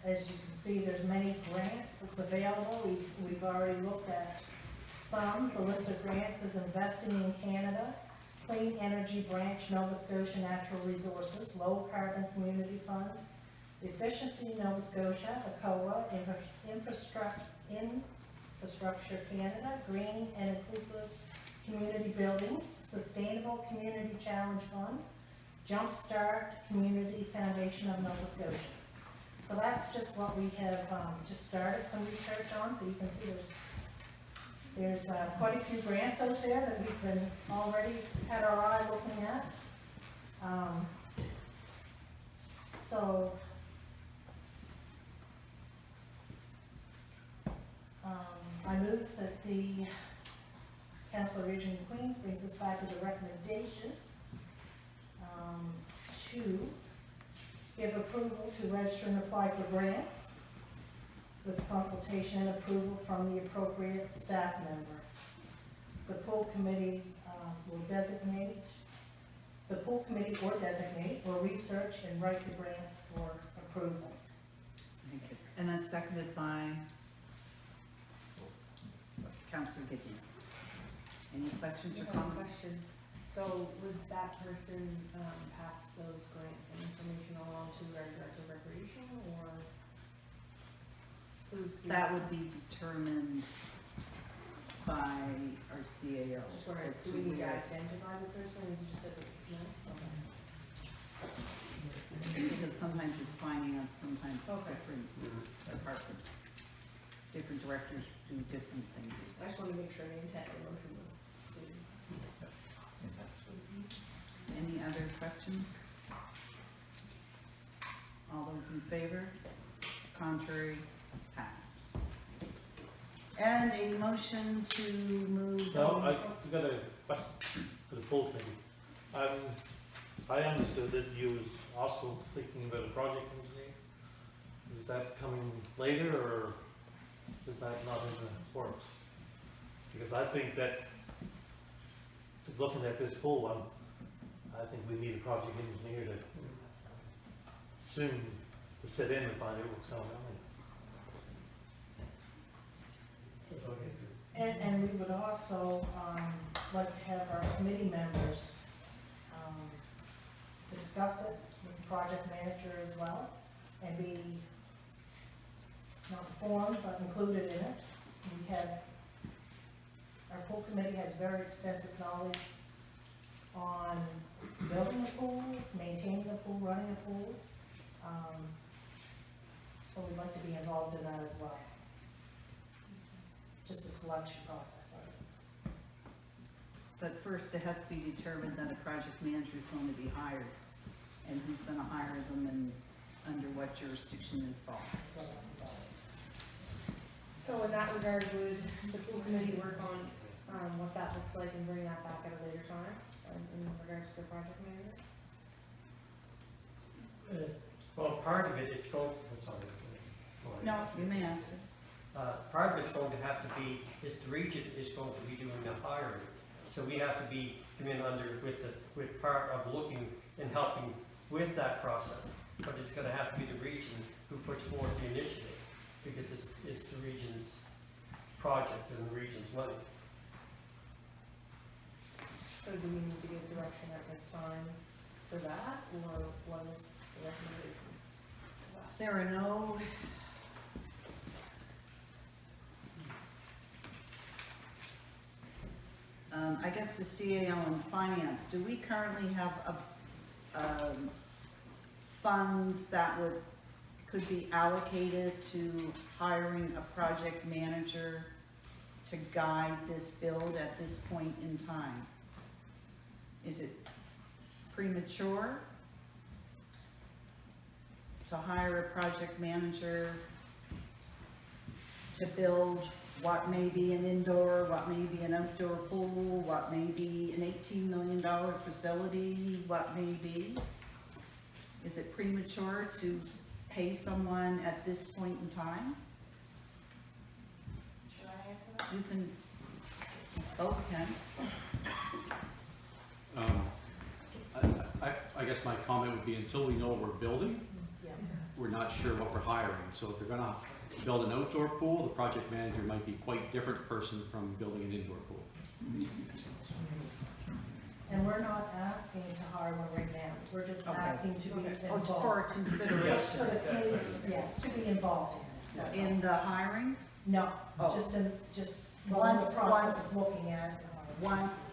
As you can see, there's many grants that's available. We've already looked at some. The list of grants is Investing in Canada, Clean Energy Branch, Nova Scotia Natural Resources, Low Carbon Community Fund, Efficiency Nova Scotia, ACOA, Infrastructure Canada, Green and Inclusive Community Buildings, Sustainable Community Challenge Fund, Jumpstart Community Foundation of Nova Scotia. So that's just what we have just started some research on, so you can see there's quite a few grants out there that we've been already had our eye looking at. I move that the Council of Region Queens brings this back as a recommendation to give approval to register and apply for grants with consultation and approval from the appropriate staff member. The pool committee will designate, the pool committee or designate or research and write the grants for approval. Thank you. And that's seconded by Councilor Gideon. Any questions or Just one comments? question. So would that person pass those grants and information along to our director of recreation, or who's? That would be determined by our CAO. Just wondering, as do to we need to where- identify the person, or is it just as a, no? Because sometimes it's finance, sometimes it's Okay. different departments. Different directors do different things. I just want to make sure the intent of the motion was clear. Any other questions? All those in favor? Contrary? Passed. And a motion to move. No, I've got a question for the pool committee. I understood that you was also thinking about a project engineer. Is that coming later, or is that not in the works? Because I think that, looking at this pool one, I think we need a project engineer to soon to sit in and find out what's going on. And we would also, like to have our committee members, discuss it with the project manager as well, and be not informed, but included in it. We have, our pool committee has very extensive knowledge on building a pool, maintaining a pool, running a pool. So we'd like to be involved in that as well. Just the selection process of it. But first, it has to be determined that a project manager is going to be hired, and who's gonna hire them and under what jurisdiction they fall. So in that regard, would the pool committee work on, what that looks like and bring that back at a later time, in regards to the project manager? Well, part of it, it's going, I'm sorry. No, you may answer. Part of it's going to have to be, is the region is going to be doing the hiring. So we have to be, come in under, with part of looking and helping with that process. But it's gonna have to be the region who puts forward the initiative, because it's the region's project and the region's money. So do we need to give direction at this time for that, or what is the recommendation? There are no, I guess the CAO and finance, do we currently have funds that could be allocated to hiring a project manager to guide this build at this point in time? Is it premature to hire a project manager to build what may be an indoor, what may be an outdoor pool, what may be an $18 million facility, what may be? Is it premature to pay someone at this point in time? Should I answer that? You can, both can. I guess my comment would be, until we know what we're building, Yeah. we're not sure what we're hiring. So if they're gonna build an outdoor pool, the project manager might be quite different person from building an indoor pool. And we're not asking to hire one right now, we're just Okay. asking to be Oh, involved. for consideration. For the committee, yes, to be involved in it. In the hiring? No, Oh. just in the Once- process of looking at it. Once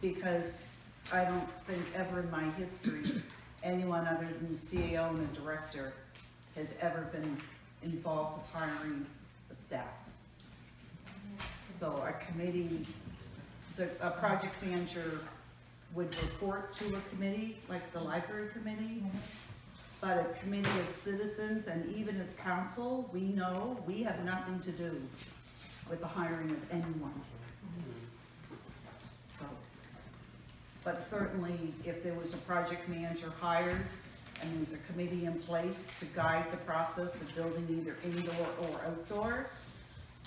because I don't think ever in my history, anyone other than the CAO and the director has ever been involved with hiring a staff. So a committee, a project manager would report to a committee, like the library committee, but a committee of citizens and even as council, we know we have nothing to do with the hiring of anyone. So, but certainly if there was a project manager hired and there was a committee in place to guide the process of building either indoor or outdoor,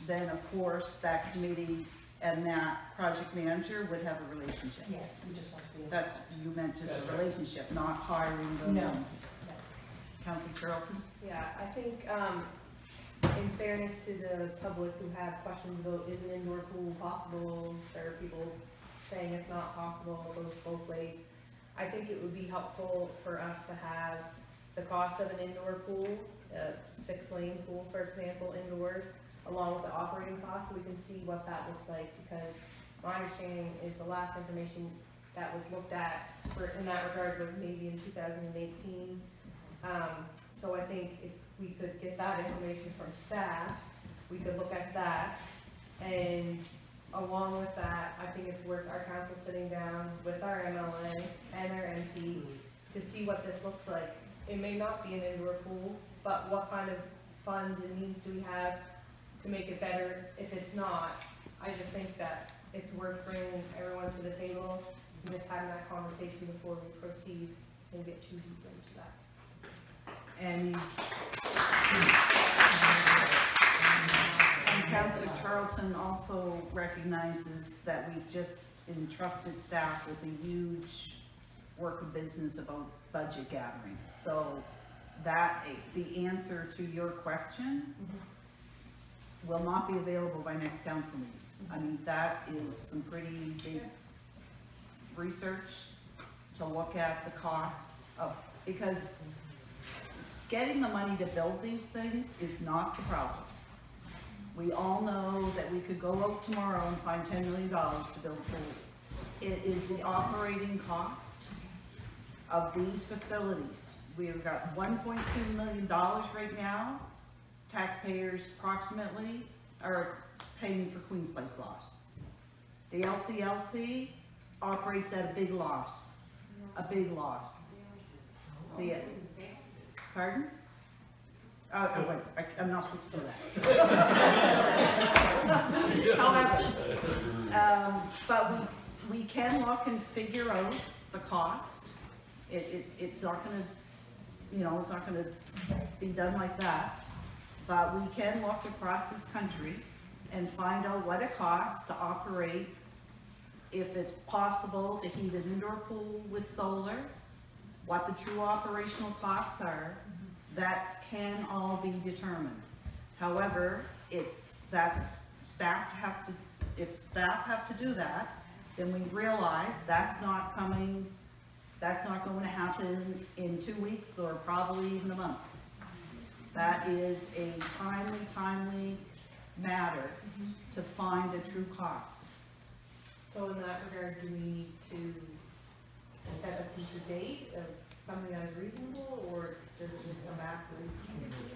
then of course that committee and that project manager would have a relationship. Yes, we just want to be involved. That's, you meant just a relationship, not hiring them. No. Councilor Charlton? Yeah, I think, in fairness to the public who have questions about is an indoor pool possible, there are people saying it's not possible, it goes both ways. I think it would be helpful for us to have the cost of an indoor pool, a 6-lane pool, for example, indoors, along with the operating costs, so we can see what that looks like, because my understanding is the last information that was looked at in that regard was maybe in 2018. So I think if we could get that information from staff, we could look at that, and along with that, I think it's worth our council sitting down with our MLA and our MP to see what this looks like. It may not be an indoor pool, but what kind of funds and needs do we have to make it better if it's not? I just think that it's worth bringing everyone to the table, miss having that conversation before we proceed and get too deep into that. And Councillor Charlton also recognizes that we've just entrusted staff with a huge work of business about budget gathering. So that, the answer to your question will not be available by next council meeting. I mean, that is some pretty big research to look at the costs of, because getting the money to build these things is not the problem. We all know that we could go out tomorrow and find $10 million to build a pool. It is the operating cost of these facilities. We've got $1.2 million right now. Taxpayers approximately are paying for Queen's Place loss. The LCLC operates at a big loss, The, pardon? Oh, wait, I'm not supposed to do that. However, but we can look and figure out the cost. It's not gonna, you know, it's not gonna be done like that. But we can look across this country and find out what it costs to operate, if it's possible to heat an indoor pool with solar, what the true operational costs are. That can all be determined. However, staff has to, if staff have to do that, then we realize that's not going to happen in 2 weeks or probably even a month. That is a timely matter to find a true cost. So in that regard, do we need to set a future date of something that is reasonable, or does it just come back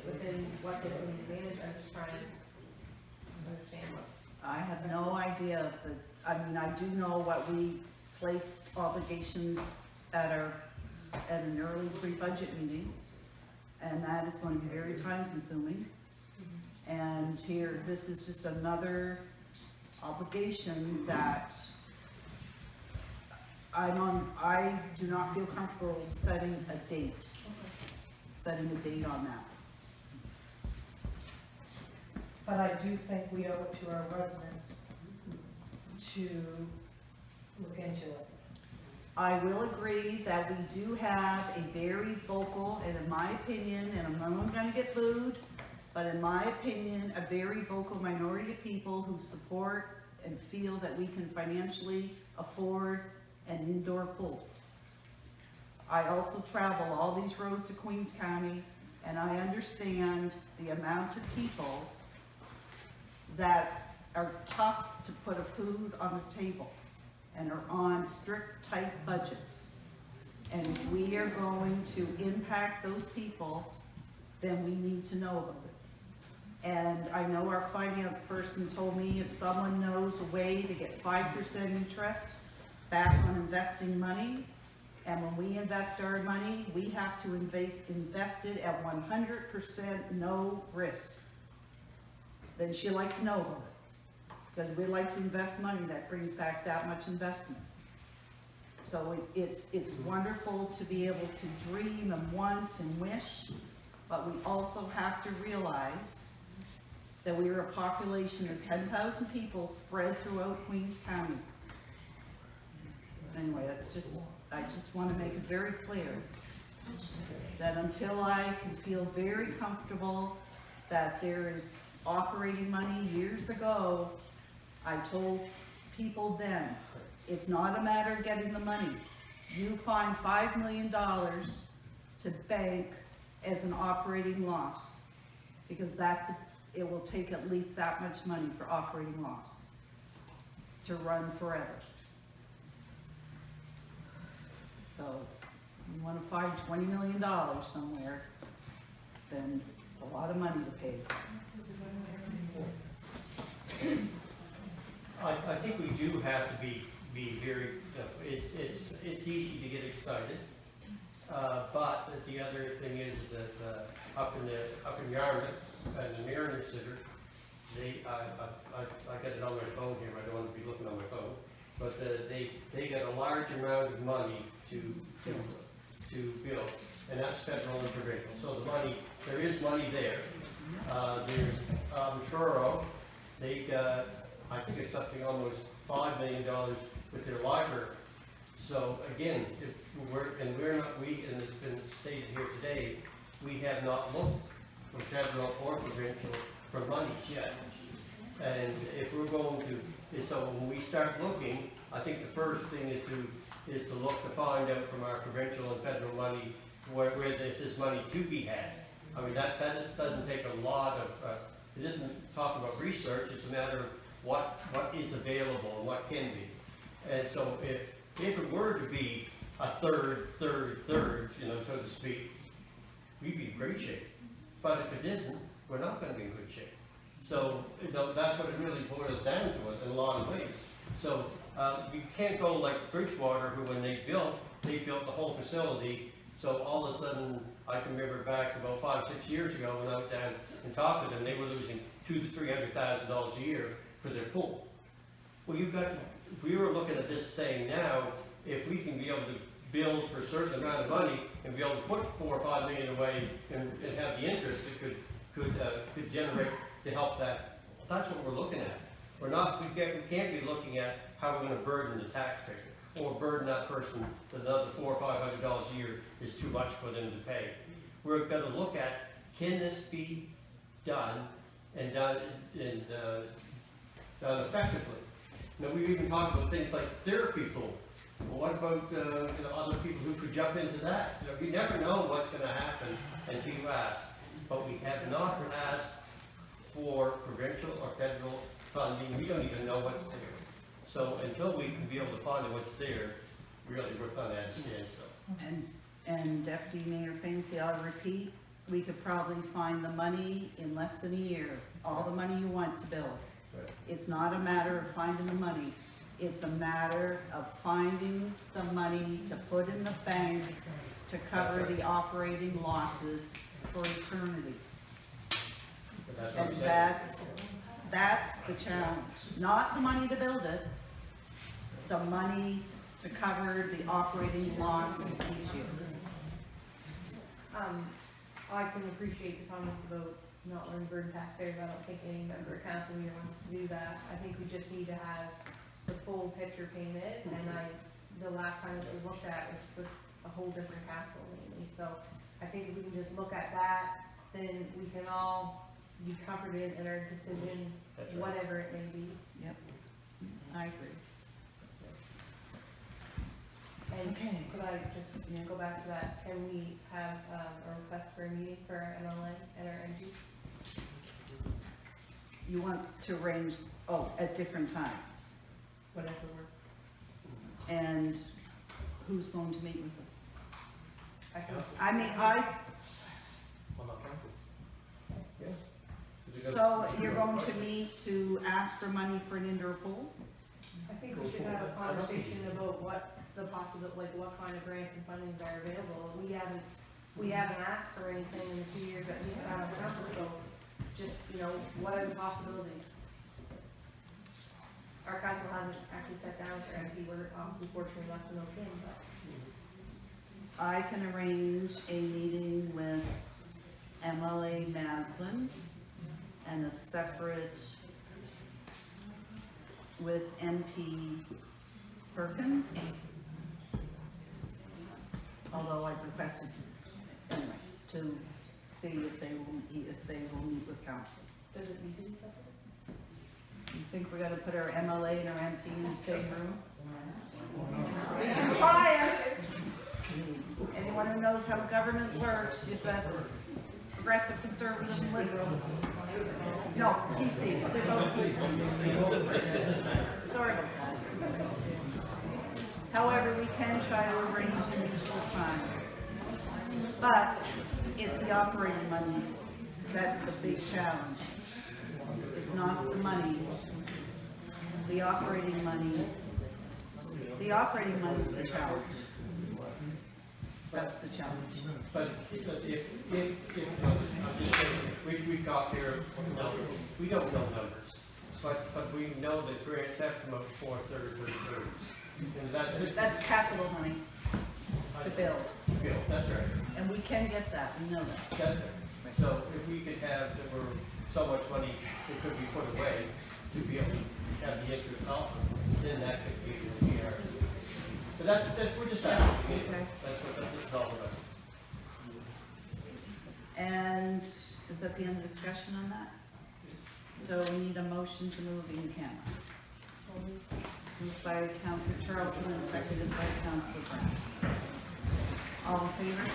within what they can manage? I'm just trying to understand what's. I have no idea of the, I mean, I do know what we placed obligations at an early pre-budget meeting, and that is going to be very time consuming. And here, this is just another obligation that I do not feel comfortable setting a date on that. But I do think we owe it to our residents to look into it. I will agree that we do have a very vocal, and in my opinion, and I'm not gonna get booed, but in my opinion, a very vocal minority of people who support and feel that we can financially afford an indoor pool. I also travel all these roads to Queens County, and I understand the amount of people that are tough to put a food on the table and are on strict, tight budgets. And if we are going to impact those people, then we need to know about it. And I know our finance person told me if someone knows a way to get 5% interest back on investing money, and when we invest our money, we have to invest it at 100% no risk, then she'd like to know about it. Because we like to invest money that brings back that much investment. So it's wonderful to be able to dream and want and wish, but we also have to realize that we are a population of 10,000 people spread throughout Queens County. Anyway, I just want to make it very clear that until I can feel very comfortable that there is operating money. Years ago, I told people then, it's not a matter of getting the money. You find $5 million to bank as an operating loss, because it will take at least that much money for operating loss to run forever. So you want to find $20 million somewhere, then it's a lot of money to pay. I think we do have to be very, it's easy to get excited. But the other thing is that up in Yarmouth and the Mariner Center, I got it on my phone here, I don't want to be looking on my phone, but they got a large amount of money to build, and that's federal and provincial. So the money, there is money there. There's Truro, they got, I think it's something almost $5 million with their library. So again, if we're not, and it's been stated here today, we have not looked from federal or provincial for money yet. And if we're going to, so when we start looking, I think the first thing is to look to find out from our provincial and federal money where if there's money to be had. I mean, that doesn't take a lot of, it isn't talking about research, it's a matter of what is available and what can be. And so if it were to be a third, you know, so to speak, we'd be in great shape. But if it isn't, we're not gonna be in good shape. So, you know, that's what it really boils down to in a lot of ways. So, you can't go like Bridgewater, who when they built the whole facility. So all of a sudden, I can remember back about 5 or 6 years ago when I went down and talked to them, they were losing $200,000 to $300,000 a year for their pool. Well, if we were looking at this saying now, if we can be able to build for a certain amount of money and be able to put $4 or $5 million away and have the interest that could generate to help that, that's what we're looking at. We can't be looking at how we're going to burden the taxpayer or burden that person that another $400 or $500 a year is too much for them to pay. We're going to look at, can this be done and done effectively? Now, we've even talked about things like therapy pool. Well, what about you know, other people who could jump into that? You know, we never know what's going to happen until you ask. But we have not asked for provincial or federal funding. We don't even know what's there. So until we can be able to find out what's there, really we're kind of at a standstill. And Deputy Mayor Fancy, I'll repeat, we could probably find the money in less than a year, all the money you want to build. Right. It's not a matter of finding the money, it's a matter of finding the money to put in the bank to cover the operating losses for eternity. That's what I'm And saying. that's the challenge, not the money to build it, the money to cover the operating loss each year. I can appreciate the comments about not letting burden taxpayers. I don't think any member of council here wants to do that. I think we just need to have the full picture painted, and the last time this was looked at was with a whole different council mainly. So I think if we can just look at that, then we can all be comforted in our decision, That's right. whatever it may be. Yep, I agree. And Okay. could I just go back to that? Can we have a request for a meeting for our MLA and our MG? You want to arrange, at different times, Whatever works. and who's going to meet with them? I think. I mean, Well, not counted. so you're going to meet to ask for money for an indoor pool? I think we should have a conversation about what the possible, like what kind of grants and fundings are available. We haven't asked for anything in the 2 years that we've sat on council, so just, what are the possibilities? Our council hasn't actually sat down with our MP, we're obviously fortunate enough to know Kim, but. I can arrange a meeting with MLA Maslin and a separate with MP Perkins. Although I've requested to see if they will meet with council. Does it need to be separate? You think we're gonna put our MLA and our MP in the same room? We can try it. Anyone who knows how government works, you've got progressive, conservative, and liberal. No, PCs, they're both PCs. Sorry about that. However, we can try to arrange a mutual time. But it's the operating money that's the big challenge. It's not the money. The operating money is the challenge. That's the challenge. But if I'm just saying, we talked here, we don't know numbers. but we know that grants have come up for thirds. And That's capital money to build, Bill, that's right. and we can get that, we know that. That's right. So if we could have, there were so much money that could be put away to be able to have the interest off, then that could be the PR. But that's, we're just asking, Okay. that's what this is all about. And is that the end of discussion on that? So we need a motion to move in camera. Moved by Councilor Charlton and seconded by Councilor Brown. All in favor?